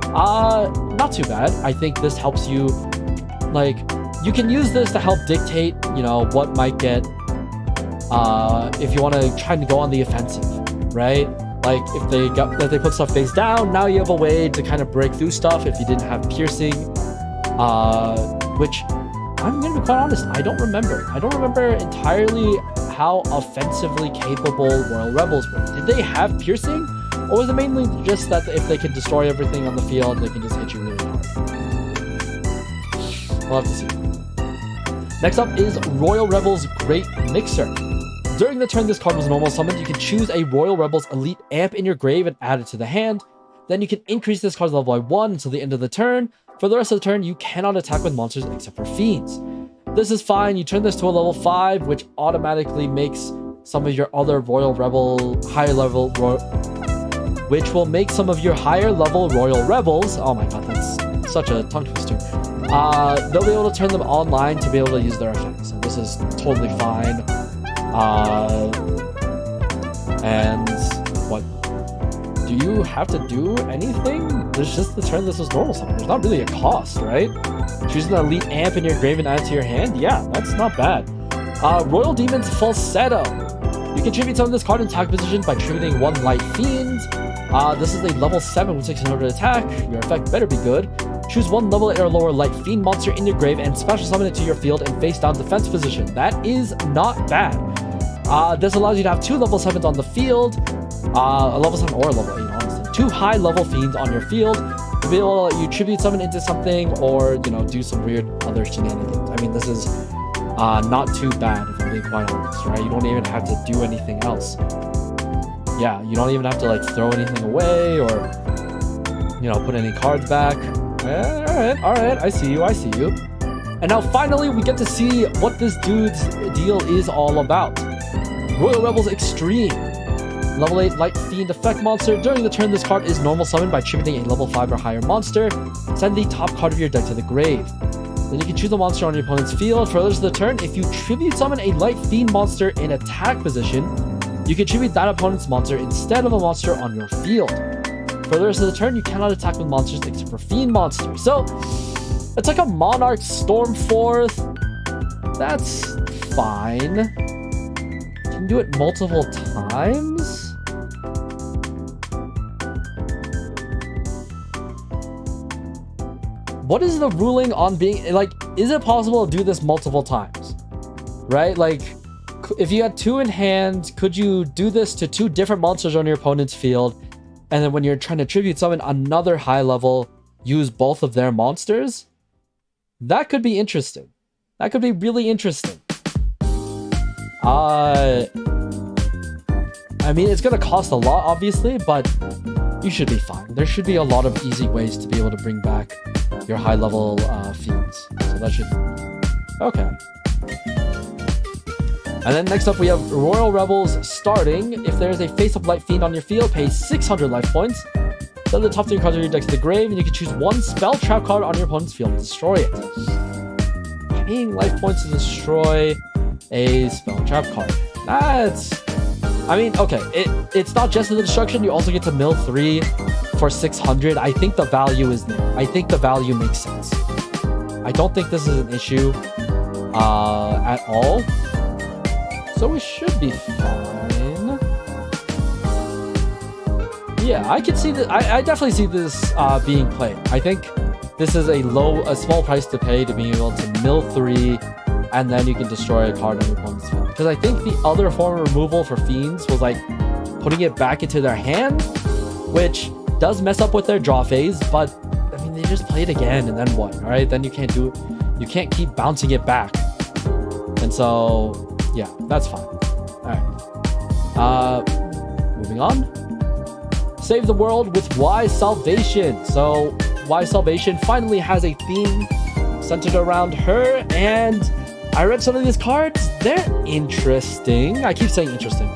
Not too bad. I think this helps you, like, you can use this to help dictate, you know, what might get, if you want to try to go on the offensive, right? Like, if they put stuff face down, now you have a way to kind of break through stuff if you didn't have piercing, which, I'm gonna be quite honest, I don't remember entirely how offensively capable Royal Rebels were. Did they have piercing? Or was it mainly just that if they can destroy everything on the field, they can just hit you really hard? We'll have to see. Next up is Royal Rebels Great Mixer. During the turn this card was normal summoned, you can choose a Royal Rebels Elite Amp in your grave and add it to the hand. Then you can increase this card's level by 1 until the end of the turn. For the rest of the turn, you cannot attack with monsters except for fiends. This is fine. You turn this to a level 5, which automatically makes some of your other Royal Rebel higher level which will make some of your higher level Royal Rebels, oh my god, that's such a tongue twister, they'll be able to turn them online to be able to use their effects. So this is totally fine. And what? Do you have to do anything? There's just the turn this is normal summon. There's not really a cost, right? Choosing an Elite Amp in your grave and add it to your hand? Yeah, that's not bad. Royal Demon's Falsetto. You can tribute summon this card in attack position by tributing 1 Light Fiend. This is a level 7 with 600 attack. Your effect better be good. Choose 1 level 8 or lower Light Fiend monster in your grave and special summon it to your field in face down defense position. That is not bad. This allows you to have 2 level 7s on the field. A level 7 or a level 8, honestly. 2 high level fiends on your field to be able to let you tribute summon into something or, you know, do some weird other shenanigans. I mean, this is not too bad if I'm being quite honest, right? You don't even have to do anything else. Yeah, you don't even have to like throw anything away or, you know, put any cards back. All right, I see you. And now finally we get to see what this dude's deal is all about. Royal Rebels Extreme. Level 8 Light Fiend effect monster. During the turn, this card is normal summoned by tributing a level 5 or higher monster. Send the top card of your deck to the grave. Then you can choose a monster on your opponent's field. For the rest of the turn, if you tribute summon a Light Fiend monster in attack position, you can tribute that opponent's monster instead of a monster on your field. For the rest of the turn, you cannot attack with monsters except for fiend monsters. So, it's like a Monarch Stormforth. That's fine. Can do it multiple times? What is the ruling on being, like, is it possible to do this multiple times? Right? Like, if you had 2 in hand, could you do this to 2 different monsters on your opponent's field? And then when you're trying to tribute summon another high level, use both of their monsters? That could be interesting. That could be really interesting. I mean, it's going to cost a lot, obviously, but you should be fine. There should be a lot of easy ways to be able to bring back your high-level fiends. So that should... Okay. And then next up, we have Royal Rebels starting. If there is a face-up light fiend on your field, pay 600 life points. Send the top 3 cards of your deck to the grave, and you can choose 1 spell trap card on your opponent's field and destroy it. Paying life points to destroy a spell trap card. That's... I mean, okay, it's not just the destruction. You also get to mill 3 for 600. I think the value is there. I think the value makes sense. I don't think this is an issue at all. So we should be fine. Yeah, I can see that. I definitely see this being played. I think this is a small price to pay to be able to mill 3, and then you can destroy a card on your opponent's field. Because I think the other form of removal for fiends was like putting it back into their hand, which does mess up with their draw phase. But I mean, they just play it again, and then what? All right, then you can't do it. You can't keep bouncing it back. And so, yeah, that's fine. All right. Moving on. Save the world with Wise Salvation. So Wise Salvation finally has a theme centered around her, and I read some of these cards. They're interesting. I keep saying interesting.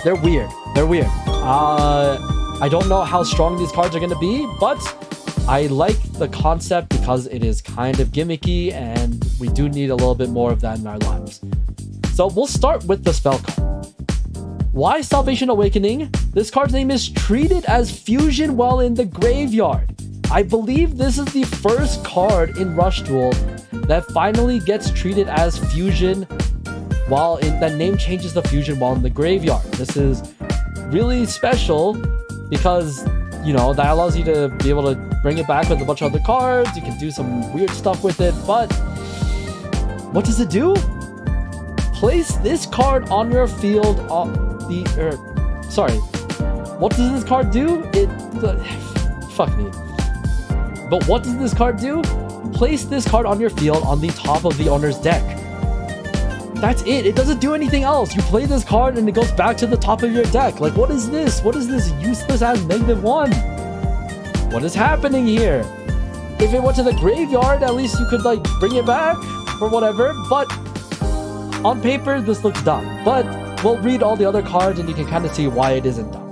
They're weird. They're weird. I don't know how strong these cards are going to be, but I like the concept because it is kind of gimmicky, and we do need a little bit more of that in our lives. So we'll start with the spell card. Wise Salvation Awakening. This card's name is treated as fusion while in the graveyard. I believe this is the first card in Rush Duel that finally gets treated as fusion while in that name changes the fusion while in the graveyard. This is really special because, you know, that allows you to be able to bring it back with a bunch of other cards. You can do some weird stuff with it, but what does it do? Place this card on your field what does this card do? Fuck me. But what does this card do? Place this card on your field on the top of the owner's deck. That's it. It doesn't do anything else. You play this card and it goes back to the top of your deck. Like, what is this? What is this useless ass -1? What is happening here? If it went to the graveyard, at least you could, like, bring it back or whatever. But on paper, this looks dumb. But we'll read all the other cards and you can kind of see why it isn't dumb.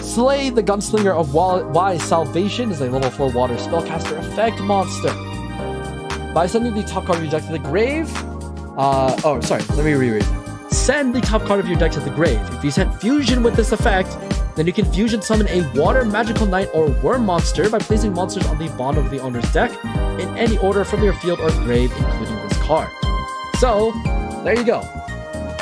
Slay the Gunslinger of Wise Salvation is a level 4 water spellcaster effect monster. By sending the top card of your deck to the grave... let me reread. Send the top card of your deck to the grave. If you sent fusion with this effect, then you can fusion summon a water magical knight or worm monster by placing monsters on the bottom of the owner's deck in any order from your field or grave, including this card. So, there you go.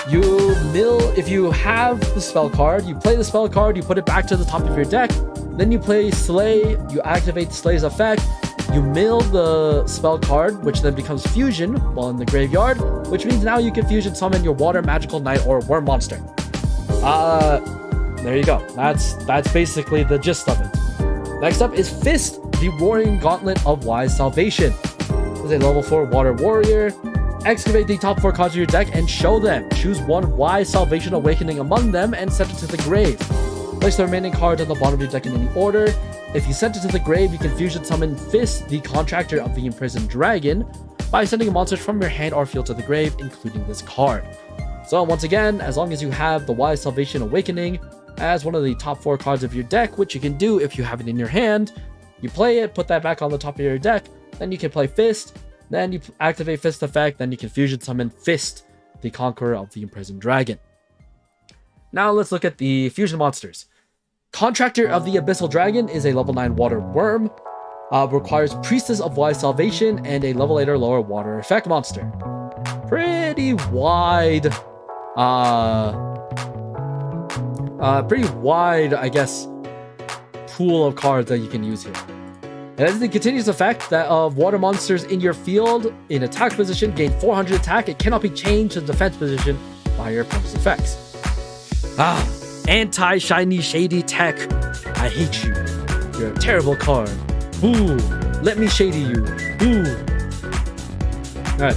If you have the spell card, you play the spell card, you put it back to the top of your deck, then you play Slay, you activate Slay's effect, you mill the spell card, which then becomes fusion while in the graveyard, which means now you can fusion summon your water magical knight or worm monster. There you go. That's basically the gist of it. Next up is Fist, the Roaring Gauntlet of Wise Salvation. This is a level 4 water warrior. Excavate the top 4 cards of your deck and show them. Choose 1 Wise Salvation Awakening among them and send it to the grave. Place the remaining cards on the bottom of your deck in any order. If you send it to the grave, you can fusion summon Fist, the Contractor of the Imprisoned Dragon, by sending a monster from your hand or field to the grave, including this card. So once again, as long as you have the Wise Salvation Awakening as one of the top 4 cards of your deck, which you can do if you have it in your hand, you play it, put that back on the top of your deck, then you can play Fist, then you activate Fist effect, then you can fusion summon Fist, the Conqueror of the Imprisoned Dragon. Now let's look at the fusion monsters. Contractor of the Abyssal Dragon is a level 9 water worm. Requires Priestess of Wise Salvation and a level 8 or lower water effect monster. Pretty wide, I guess, pool of cards that you can use here. It has the continuous effect that of water monsters in your field in attack position gain 400 attack. It cannot be changed to defense position by your opponent's effects. Anti-shiny shady tech. I hate you. You're a terrible card. Boo. Let me shady you. Boo. Alright.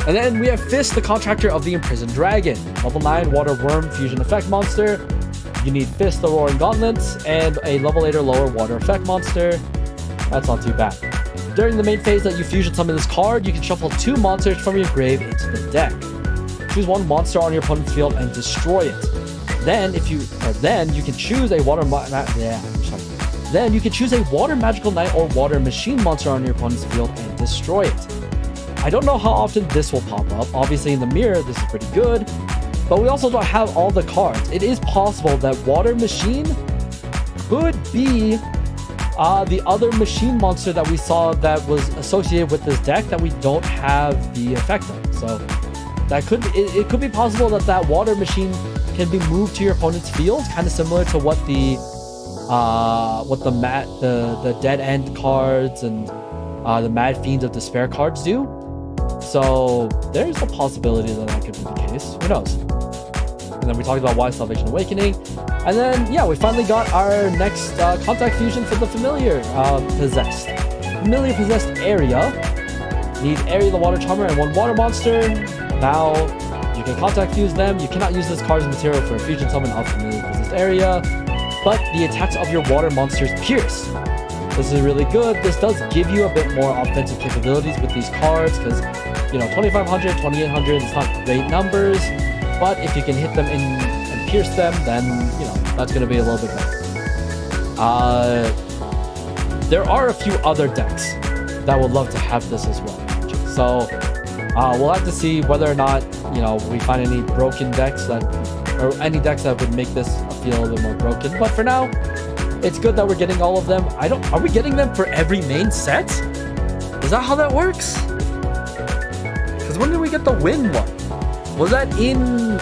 And then we have Fist, the Contractor of the Imprisoned Dragon. Level 9 water worm fusion effect monster. You need Fist, the Roaring Gauntlets, and a level 8 or lower water effect monster. That's not too bad. During the main phase that you fusion summon this card, you can shuffle 2 monsters from your grave into the deck. Choose 1 monster on your opponent's field and destroy it. Then you can choose a water magical knight or water machine monster on your opponent's field and destroy it. I don't know how often this will pop up. Obviously in the mirror, this is pretty good, but we also don't have all the cards. It is possible that water machine could be the other machine monster that we saw that was associated with this deck that we don't have the effect of. So that it could be possible that water machine can be moved to your opponent's field, kind of similar to what the Dead End cards and the Mad Fiends of Despair cards do. So there's a possibility that could be the case. Who knows? And then we talked about Wise Salvation Awakening. And then, yeah, we finally got our next contact fusion for the Familiar Possessed. Familiar Possessed area. Need Area the Water Charmer and 1 water monster. Now, you can contact fuse them. You cannot use this card as material for a fusion summon of Familiar Possessed area. But the attacks of your water monsters pierce. This is really good. This does give you a bit more offensive capabilities with these cards because, 2500, 2800 is not great numbers, but if you can hit them and pierce them, then, that's going to be a little bit better. There are a few other decks that would love to have this as well. So, we'll have to see whether or not, we find any broken decks or any decks that would make this feel a little bit more broken. But for now, it's good that we're getting all of them. Are we getting them for every main set? Is that how that works? Because when did we get the Wind one? Was that in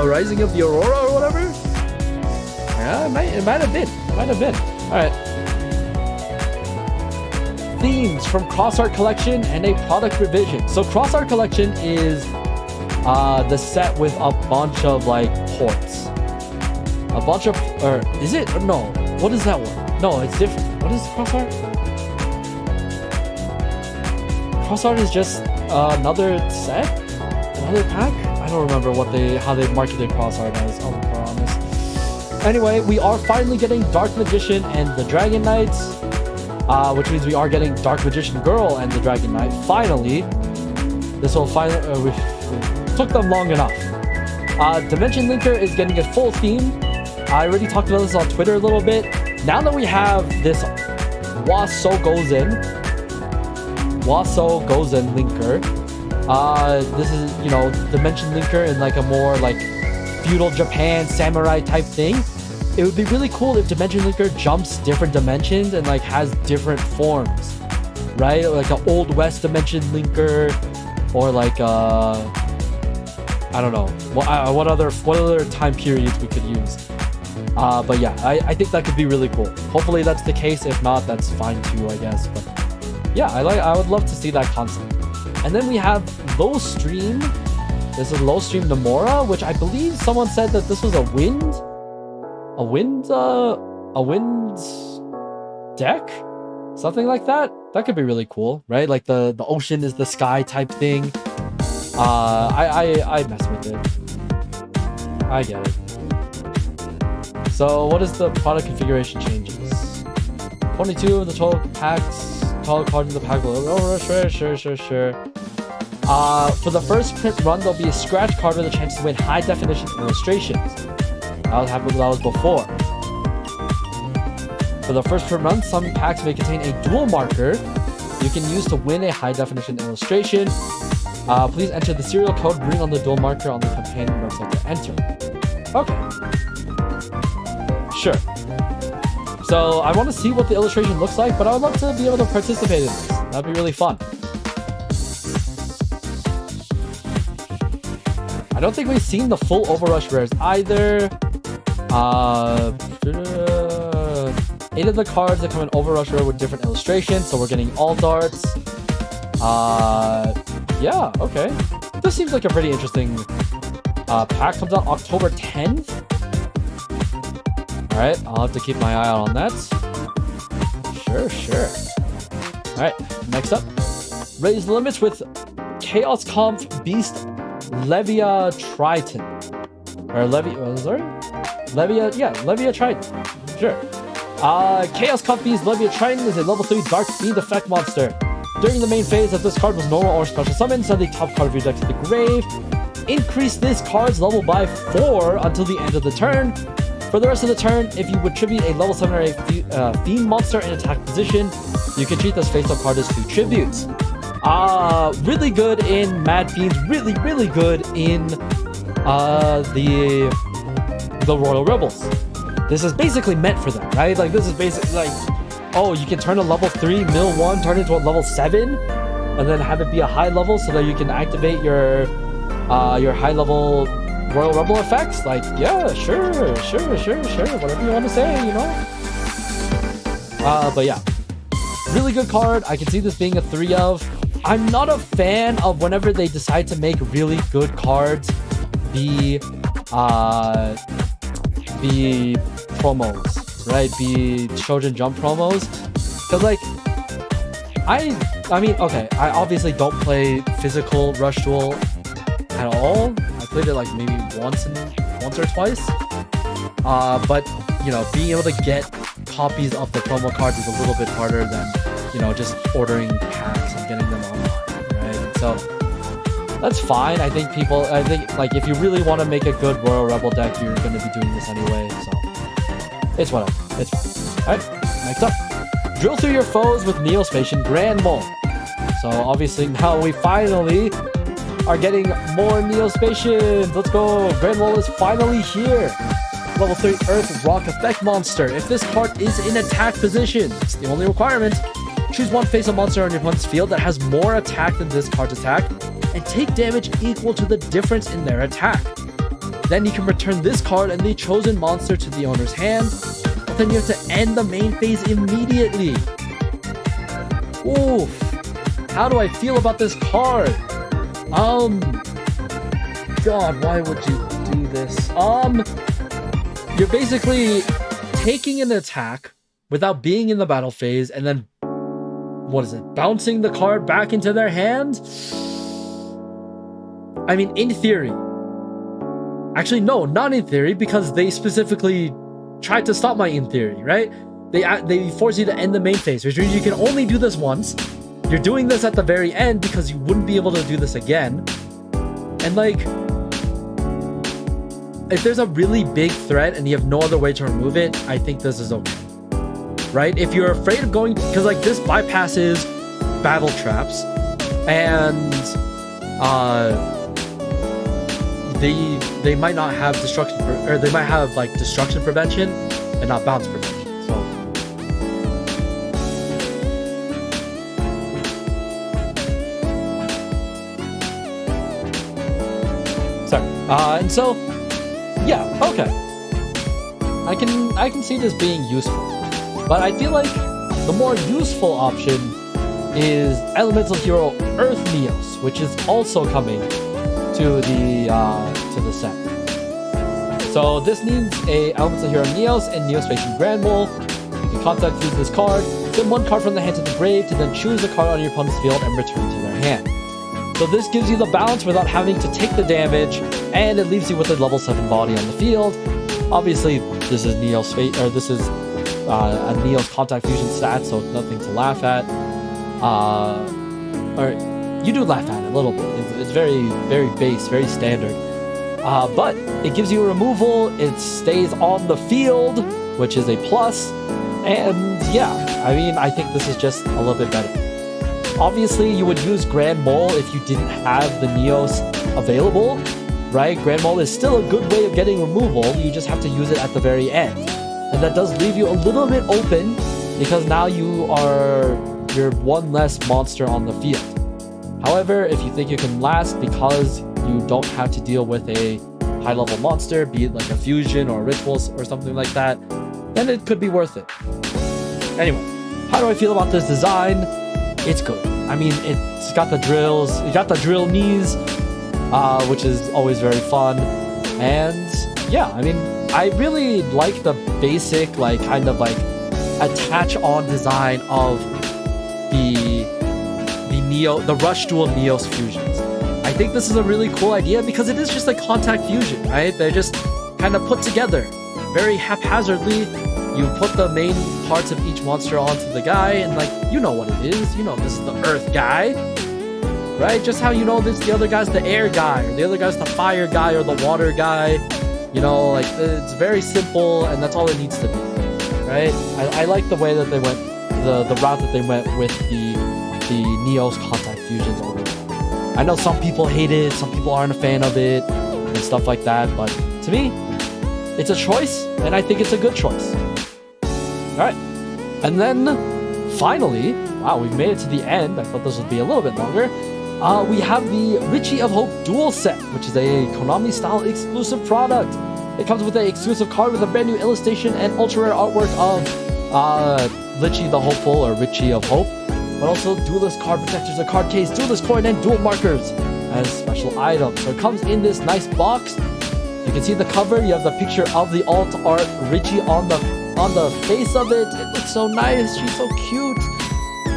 Rising of the Aurora or whatever? Yeah, it might have been. Alright. Themes from Cross-Art Collection and a product revision. So Cross-Art Collection is the set with a bunch of ports. A bunch of, or is it? Or no. What is that one? No, it's different. What is Cross-Art? Cross-Art is just another set? Another pack? I don't remember how they marketed Cross-Art as, I'll be quite honest. Anyway, we are finally getting Dark Magician and the Dragon Knights, which means we are getting Dark Magician Girl and the Dragon Knight. Finally. This will finally, took them long enough. Dimension Linker is getting a full theme. I already talked about this on Twitter a little bit. Now that we have this Waso Gozen linker, this is, Dimension Linker in a more feudal Japan samurai type thing. It would be really cool if Dimension Linker jumps different dimensions and has different forms, right? Like an Old West Dimension Linker, or I don't know what other time periods we could use. But yeah, I think that could be really cool. Hopefully that's the case. If not, that's fine too, I guess. But yeah, I would love to see that concept. And then we have Low Stream. This is Low Stream Nomura, which I believe someone said that this was a wind deck, something like that. That could be really cool, right? Like the ocean is the sky type thing. I mess with it. I get it. So what is the product configuration changes? 22 of the total packs, total cards in the pack. Oh, sure. For the first print run, there'll be a scratch card with a chance to win high definition illustrations. That was before. For the first print run, some packs may contain a dual marker you can use to win a high definition illustration. Please enter the serial code written on the dual marker on the companion website to enter. Okay. Sure. So I want to see what the illustration looks like, but I would love to be able to participate in this. That'd be really fun. I don't think we've seen the full Overrush rares either. 8 of the cards that come in Overrush rare with different illustrations, so we're getting all darts. Yeah, okay. This seems like a pretty interesting pack. Comes out October 10th. Alright, I'll have to keep my eye out on that. Sure. Alright, next up. Raise the limits with Chaos Conf Beast Levia Triton. Or Levia Triton. Sure. Chaos Conf Beast Levia Triton is a level 3 Dark Fiend effect monster. During the main phase, if this card was normal or special summon, send the top card of your deck to the grave. Increase this card's level by 4 until the end of the turn. For the rest of the turn, if you would tribute a level 7 or a fiend monster in attack position, you can treat this face-up card as 2 tributes. Really good in Mad Fiends, really good in the Royal Rebels. This is basically meant for them, right? Like, this is basically like, oh, you can turn a level 3 mill 1, turn it into a level 7, and then have it be a high level so that you can activate your high level Royal Rebel effects. Like, yeah, sure, whatever you want to say, you know. But yeah, really good card. I can see this being a 3 of. I'm not a fan of whenever they decide to make really good cards be promos, right? Be Shoujin Jump promos. Because, like, I mean, okay, I obviously don't play physical Rush Duel at all. I played it like maybe once or twice. But, you know, being able to get copies of the promo cards is a little bit harder than, you know, just ordering packs and getting them online, right? So that's fine. I think like if you really want to make a good Royal Rebel deck, you're going to be doing this anyway. So it's whatever. It's fine. All right, next up. Drill through your foes with Neospatian Grand Mole. So obviously now we finally are getting more Neospatians. Let's go. Grand Mole is finally here. Level 3 Earth Rock Effect Monster. If this card is in attack position, it's the only requirement. Choose one face-up monster on your opponent's field that has more attack than this card's attack, and take damage equal to the difference in their attack. Then you can return this card and the chosen monster to the owner's hand, but then you have to end the main phase immediately. Oof. How do I feel about this card? God, why would you do this? You're basically taking an attack without being in the battle phase and then, bouncing the card back into their hand? I mean, in theory. Actually, no, not in theory, because they specifically tried to stop my in theory, right? They force you to end the main phase, which means you can only do this once. You're doing this at the very end because you wouldn't be able to do this again. And like, if there's a really big threat and you have no other way to remove it, I think this is okay. Right? If you're afraid of going, because like this bypasses battle traps, and they might not have destruction, or they might have like destruction prevention and not bounce prevention. And so, yeah, okay. I can see this being useful, but I feel like the more useful option is Elemental Hero Earth Neos, which is also coming to the set. So this needs a Elemental Hero Neos and Neospatian Grand Mole. You can contact use this card, send one card from the hand to the grave to then choose a card on your opponent's field and return to their hand. So this gives you the bounce without having to take the damage, and it leaves you with a level 7 body on the field. Obviously, this is Neos a Neos Contact Fusion stat, so nothing to laugh at. Or you do laugh at it a little bit. It's very, very base, very standard. But it gives you a removal. It stays on the field, which is a plus. And yeah, I mean, I think this is just a little bit better. Obviously, you would use Grand Mole if you didn't have the Neos available, right? Grand Mole is still a good way of getting removal. You just have to use it at the very end. and that does leave you a little bit open because now you're one less monster on the field. However, if you think you can last because you don't have to deal with a high-level monster, be it like a fusion or rituals or something like that, then it could be worth it. Anyway, how do I feel about this design? It's good. I mean, it's got the drills, it got the drill knees, which is always very fun. And yeah, I mean, I really like the basic, like, kind of like attach-on design of the Rush Duel Neos fusions. I think this is a really cool idea because it is just a contact fusion, right? They're just kind of put together very haphazardly. You put the main parts of each monster onto the guy, and like, you know what it is. You know this is the Earth guy, right? Just how you know this, the other guy's the air guy, or the other guy's the fire guy, or the water guy. You know, like, it's very simple, and that's all it needs to be, right? I like the way that they went, the route that they went with the Neos contact fusions overall. I know some people hate it, some people aren't a fan of it, and stuff like that, but to me, it's a choice, and I think it's a good choice. Alright, and then finally, wow, we've made it to the end. I thought this would be a little bit longer. We have the Richie of Hope Duel Set, which is a Konami-style exclusive product. It comes with an exclusive card with a brand new illustration and ultra-rare artwork of Richie the Hopeful, or Richie of Hope, but also duelist card protectors, a card case, duelist coin, and duel markers as special items. So it comes in this nice box. You can see the cover. You have the picture of the alt art Richie on the face of it. It looks so nice. She's so cute.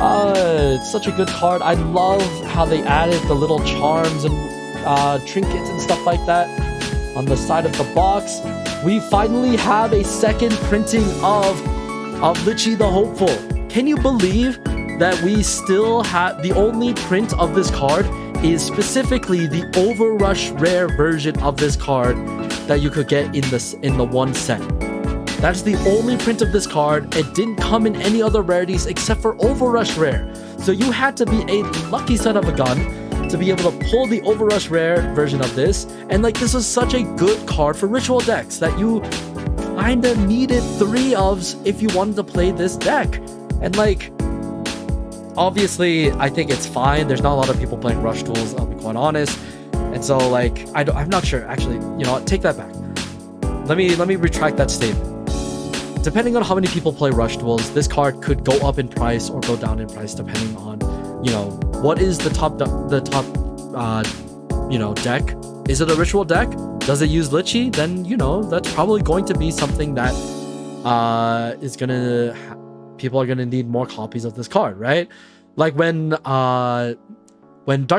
It's such a good card. I love how they added the little charms and trinkets and stuff like that on the side of the box. We finally have a second printing of Richie the Hopeful. Can you believe that we still have the only print of this card is specifically the Overrush rare version of this card that you could get in the one set. That's the only print of this card. It didn't come in any other rarities except for Overrush rare. So you had to be a lucky son of a gun to be able to pull the Overrush rare version of this. And like, this was such a good card for ritual decks that you kinda needed 3 ofs if you wanted to play this deck. And like, obviously, I think it's fine. There's not a lot of people playing Rush Duels, I'll be quite honest. And so, like, I'm not sure. Actually, you know what? Take that back. Let me retract that statement. Depending on how many people play Rush Duels, this card could go up in price or go down in price depending on, you know, what is the top you know, deck. Is it a ritual deck? Does it use Lich-Chi? Then, you know, that's probably going to be something that is gonna people are gonna need more copies of this card, right? Like when Dark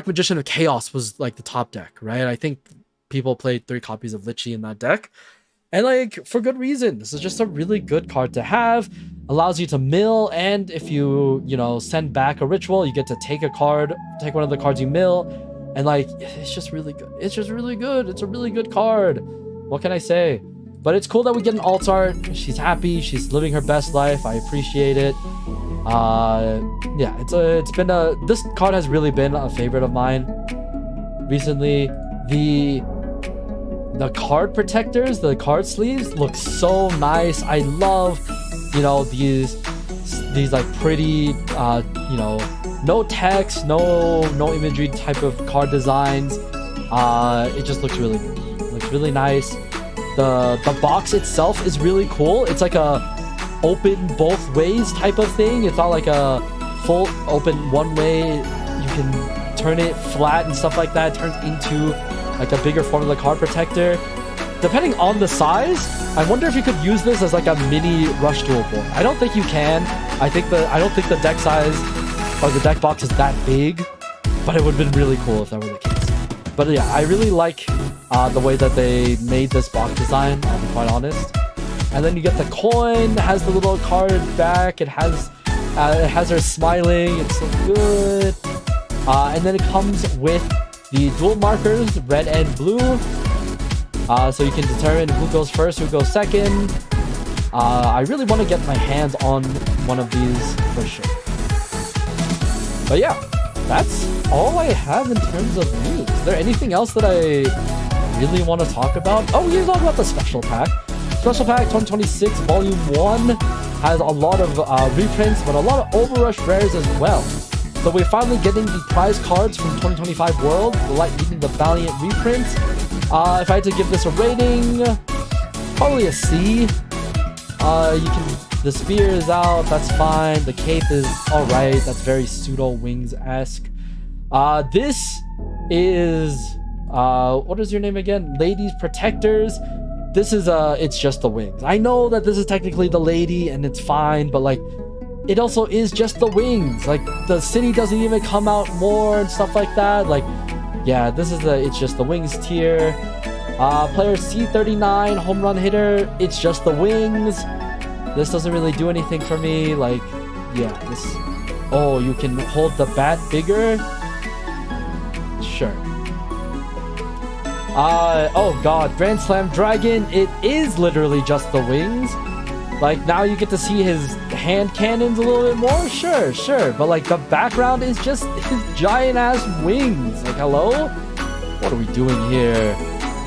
Magician of Chaos was like the top deck, right? I think people played 3 copies of Lich-Chi in that deck, and like, for good reason. This is just a really good card to have. Allows you to mill, and if you know, send back a ritual, you get to take one of the cards you mill, and like, it's just really good. It's just really good. It's a really good card. What can I say? But it's cool that we get an alt art. She's happy. She's living her best life. I appreciate it. Yeah, this card has really been a favorite of mine recently. The card protectors, the card sleeves look so nice. I love, you know, these like pretty, you know, no text, no imagery type of card designs. It just looks really good. It looks really nice. The box itself is really cool. It's like a open both ways type of thing. It's not like a full open one way. You can turn it flat and stuff like that. It turns into like a bigger form of the card protector. Depending on the size, I wonder if you could use this as like a mini Rush Duel board. I don't think you can. I don't think the deck size or the deck box is that big, but it would have been really cool if that were the case. But yeah, I really like the way that they made this box design, I'll be quite honest. And then you get the coin. It has the little card back. It has her smiling. It's so good. And then it comes with the dual markers, red and blue. So you can determine who goes first, who goes second. I really want to get my hands on one of these for sure. But yeah, that's all I have in terms of news. Is there anything else that I really want to talk about? Oh, we can talk about the special pack. Special Pack 2026 Volume 1 has a lot of reprints, but a lot of Overrush rares as well. So we're finally getting the prize cards from 2025 World, meaning the Valiant reprints. If I had to give this a rating, probably a C. The spear is out, that's fine. The cape is alright, that's very pseudo wings-esque. This is what is your name again? Ladies Protectors. This is it's just the wings. I know that this is technically the lady and it's fine, but like it also is just the wings. Like the city doesn't even come out more and stuff like that. Like yeah, this is it's just the wings tier. Player C39 home run hitter, it's just the wings. This doesn't really do anything for me. Like yeah, this oh, you can hold the bat bigger. Sure. Oh god, Grand Slam Dragon, it is literally just the wings. Like now you get to see his hand cannons a little bit more. Sure, but like the background is just his giant ass wings. Like hello, what are we doing here?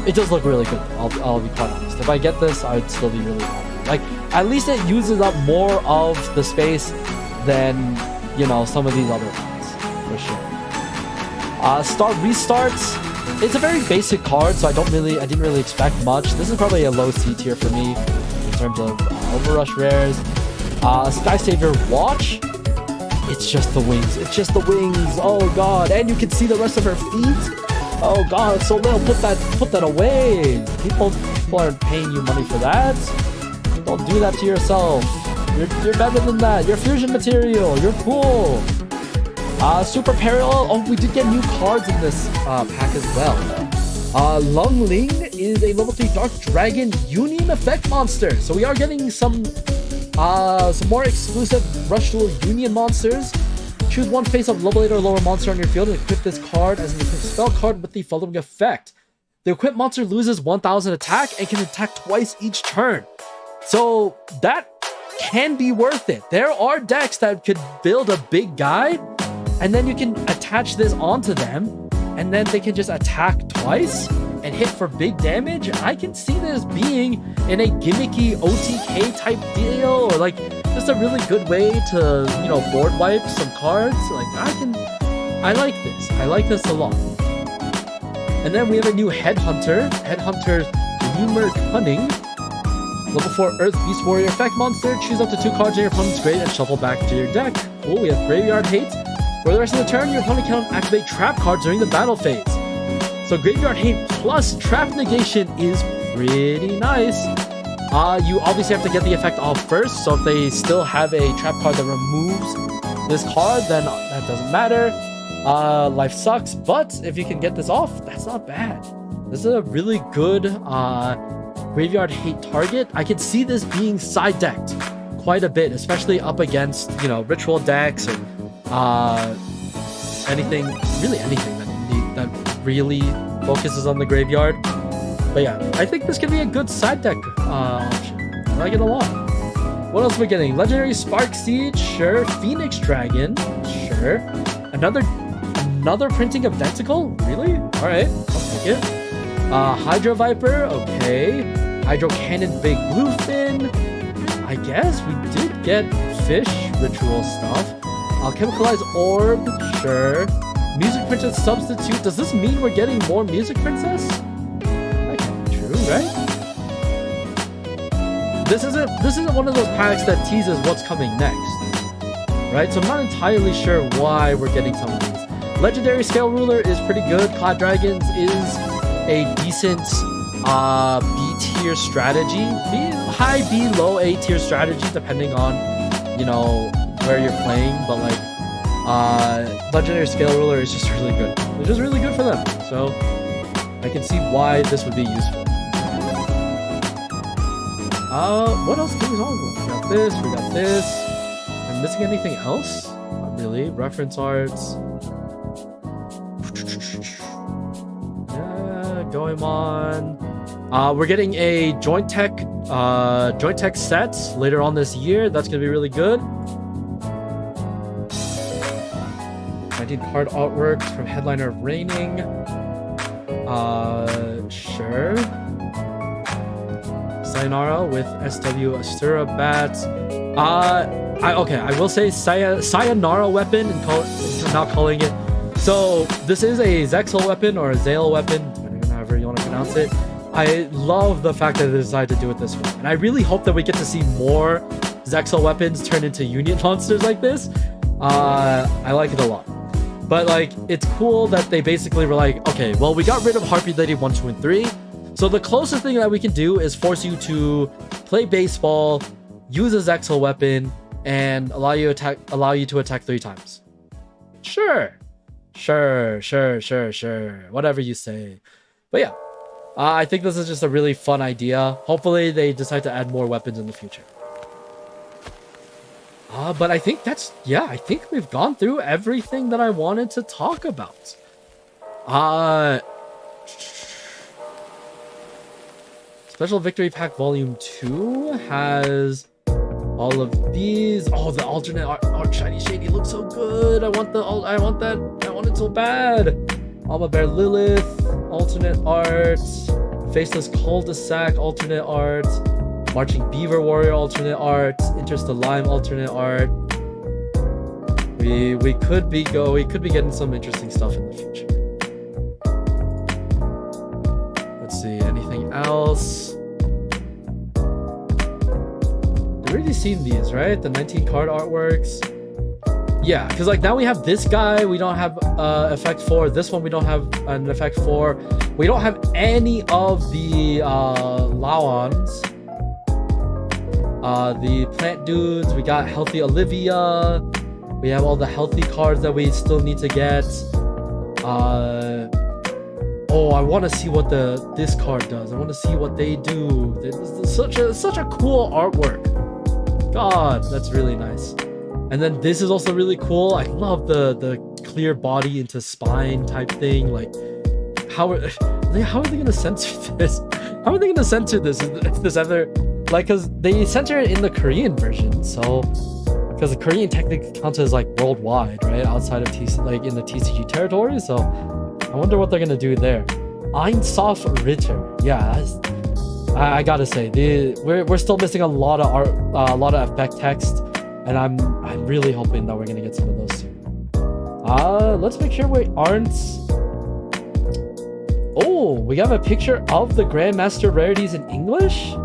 It does look really good. I'll be quite honest. If I get this, I'd still be really happy. Like at least it uses up more of the space than some of these other ones for sure. Start restarts. It's a very basic card, so I didn't really expect much. This is probably a low C tier for me in terms of Overrush rares. Sky Savior Watch. It's just the wings. It's just the wings. Oh god, and you can see the rest of her feet. Oh god, it's so little. Put that away. People aren't paying you money for that. Don't do that to yourself. You're better than that. You're fusion material. You're cool. Super Parallel. Oh, we did get new cards in this pack as well. Lung Ling is a level 3 Dark Dragon Union Effect monster. So we are getting some more exclusive Rush Duel Union monsters. Choose one face-up level 8 or lower monster on your field and equip this card as an equipped spell card with the following effect. The equipped monster loses 1000 attack and can attack twice each turn. So that can be worth it. There are decks that could build a big guy and then you can attach this onto them and then they can just attack twice and hit for big damage. I can see this being in a gimmicky OTK type deal, or like just a really good way to, board wipe some cards. Like I like this. I like this a lot. And then we have a new Headhunter. Headhunter's Lemur Cunning. Level 4 Earth Beast Warrior effect monster. Choose up to 2 cards in your opponent's grade and shuffle back to your deck. Cool, we have Graveyard Hate. For the rest of the turn, your opponent can activate trap cards during the battle phase. So Graveyard Hate plus Trap Negation is pretty nice. You obviously have to get the effect off first, so if they still have a trap card that removes this card, then that doesn't matter. Life sucks, but if you can get this off, that's not bad. This is a really good Graveyard Hate target. I could see this being side decked quite a bit, especially up against, ritual decks and anything that really focuses on the graveyard. But yeah, I think this could be a good side deck option. I like it a lot. What else are we getting? Legendary Spark Siege, sure. Phoenix Dragon, sure. Another printing of Denticle? Really? Alright, I'll take it. Hydro Viper, okay. Hydro Cannon Big Bluefin. I guess we did get fish ritual stuff. Chemicalized Orb, sure. Music Princess Substitute. Does this mean we're getting more Music Princess? That can't be true, right? This isn't one of those packs that teases what's coming next, right? So I'm not entirely sure why we're getting some of these. Legendary Scale Ruler is pretty good. Cloud Dragons is a decent B tier strategy. High B, low A tier strategy, depending on, where you're playing, but like Legendary Scale Ruler is just really good. It's just really good for them, so I can see why this would be useful. What else do we talk about? We got this. Am I missing anything else? Not really. Reference arts. Yeah, going on. We're getting a joint tech set later on this year. That's gonna be really good. 19 card artwork from Headliner of Reigning. Sure. Sayonara with SW Asura Bats. I will say Sayonara weapon and not calling it. So this is a Zexal weapon or a Zale weapon, depending on however you want to pronounce it. I love the fact that they decided to do it this way, and I really hope that we get to see more Zexal weapons turn into unit monsters like this. I like it a lot. But like, it's cool that they basically were like, okay, well, we got rid of Heartbeat Lady 1, 2, and 3. So the closest thing that we can do is force you to play baseball, use a Zexal weapon, and allow you to attack 3 times. Sure. Whatever you say. But yeah, I think this is just a really fun idea. Hopefully they decide to add more weapons in the future. But I think I think we've gone through everything that I wanted to talk about. Special Victory Pack Volume 2 has all of these. Oh, the alternate art Shiny Shady looks so good. I want that. I want it so bad. Alma Bear Lilith, alternate art. Faceless Cul-de-sac, alternate art. Marching Beaver Warrior, alternate art. Interest the Lime, alternate art. We could be getting some interesting stuff in the future. Let's see, anything else? We've already seen these, right? The 19 card artworks. Yeah, because like now we have this guy, we don't have effect for. This one we don't have an effect for. We don't have any of the Lawans. The plant dudes, we got Healthy Olivia. We have all the healthy cards that we still need to get. Oh, I want to see what this card does. I want to see what they do. This is such a cool artwork. God, that's really nice. And then this is also really cool. I love the clear body into spine type thing. Like, how are they gonna censor this? How are they gonna censor this? If this ever, like, because they censor it in the Korean version, so because the Korean technically counts as like worldwide, right? Outside of TC, like in the TCG territory. So I wonder what they're gonna do there. Einsof Ritter, yeah. I gotta say, we're still missing a lot of art, a lot of effect text, and I'm really hoping that we're gonna get some of those soon. Let's make sure we aren't. Oh, we have a picture of the Grandmaster rarities in English.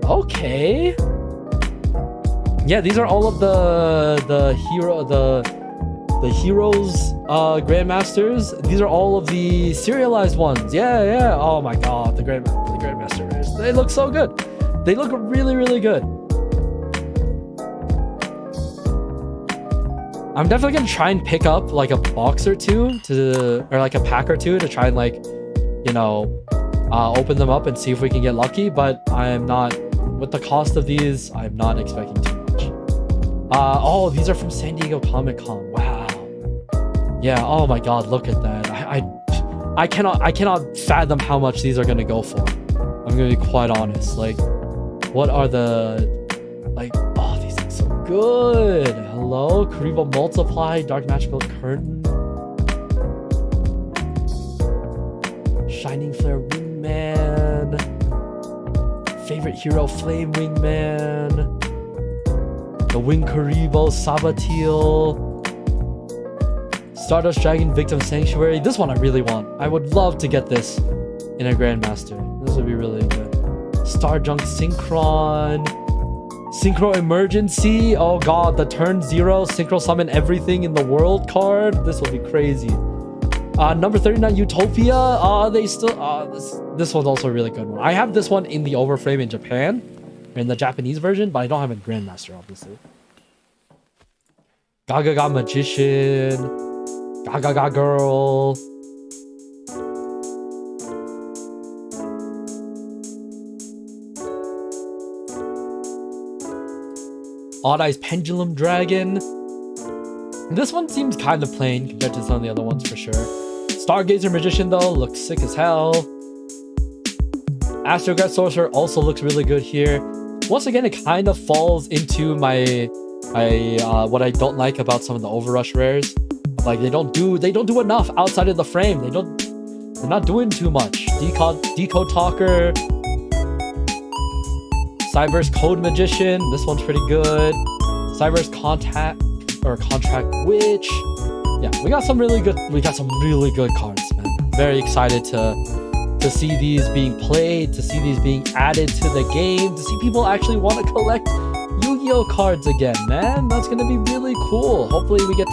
Okay. Yeah, these are all of the heroes Grandmasters. These are all of the serialized ones. Yeah. Oh my god, the Grandmasters. They look so good. They look really, really good. I'm definitely gonna try and pick up like a box or two or like a pack or two to try and like, you know, open them up and see if we can get lucky. But I'm not, with the cost of these, I'm not expecting too much. Oh, these are from San Diego Comic-Con. Wow. Yeah. Oh my god, look at that. I cannot fathom how much these are gonna go for. I'm gonna be quite honest. Like, what are the, like, oh, these look so good. Hello, Karibo Multiply, Dark Magical Curtain, Shining Flare Wingman, Favorite Hero Flame Wingman, the Wing Karibo Sabatil, Stardust Dragon Victim Sanctuary. This one I really want. I would love to get this in a Grandmaster. This would be really good. Star Junk Synchron, Synchro Emergency. Oh god, the turn 0 Synchro Summon everything in the world card. This will be crazy. Number 39 Utopia. They still this one's also a really good one. I have this one in the overframe in Japan, in the Japanese version, but I don't have it in Grandmaster, obviously. Gaga Magician, Gaga Girl. Odd Eyes Pendulum Dragon. This one seems kind of plain compared to some of the other ones for sure. Stargazer Magician though looks sick as hell. Astrograt Sorcerer also looks really good here. Once again, it kind of falls into my what I don't like about some of the Overrush rares. Like they don't do enough outside of the frame. They're not doing too much. Decode Talker. Cyber's Code Magician. This one's pretty good. Cyber's Contract Witch. Yeah, we got some really good cards, man. Very excited to see these being played, to see these being added to the game, to see people actually want to collect Yu-Gi-Oh cards again, man. That's gonna be really cool. Hopefully we get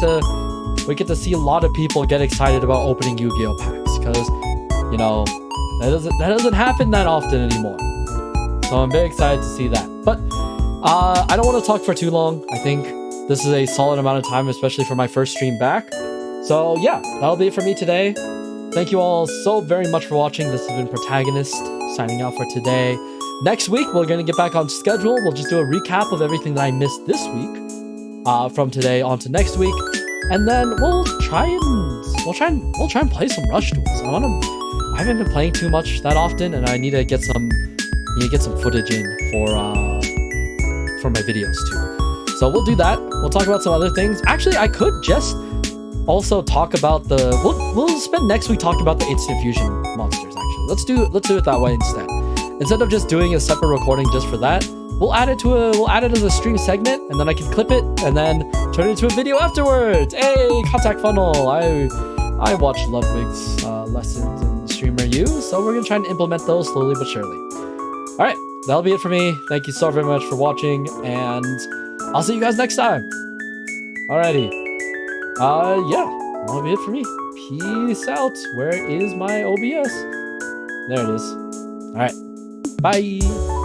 to see a lot of people get excited about opening Yu-Gi-Oh packs, because you know that doesn't happen that often anymore. So I'm very excited to see that. But I don't want to talk for too long. I think this is a solid amount of time, especially for my first stream back. So yeah, that'll be it for me today. Thank you all so very much for watching. This has been Protagonist signing out for today. Next week, we're going to get back on schedule. We'll just do a recap of everything that I missed this week from today on to next week. And then we'll try and play some Rush Duels. I haven't been playing too much that often, and I need to get some footage in for my videos too. So we'll do that. We'll talk about some other things. Actually, I could just also talk about we'll spend next week talking about the instant fusion monsters. Actually, let's do it that way instead. Instead of just doing a separate recording just for that, we'll add it as a stream segment, and then I can clip it and then turn it into a video afterwards. Hey, contact funnel. I watch Ludwig's lessons and streamer use, so we're gonna try and implement those slowly but surely. All right, that'll be it for me. Thank you so very much for watching, and I'll see you guys next time. Alrighty. Yeah, that'll be it for me. Peace out. Where is my OBS? There it is. All right. Bye.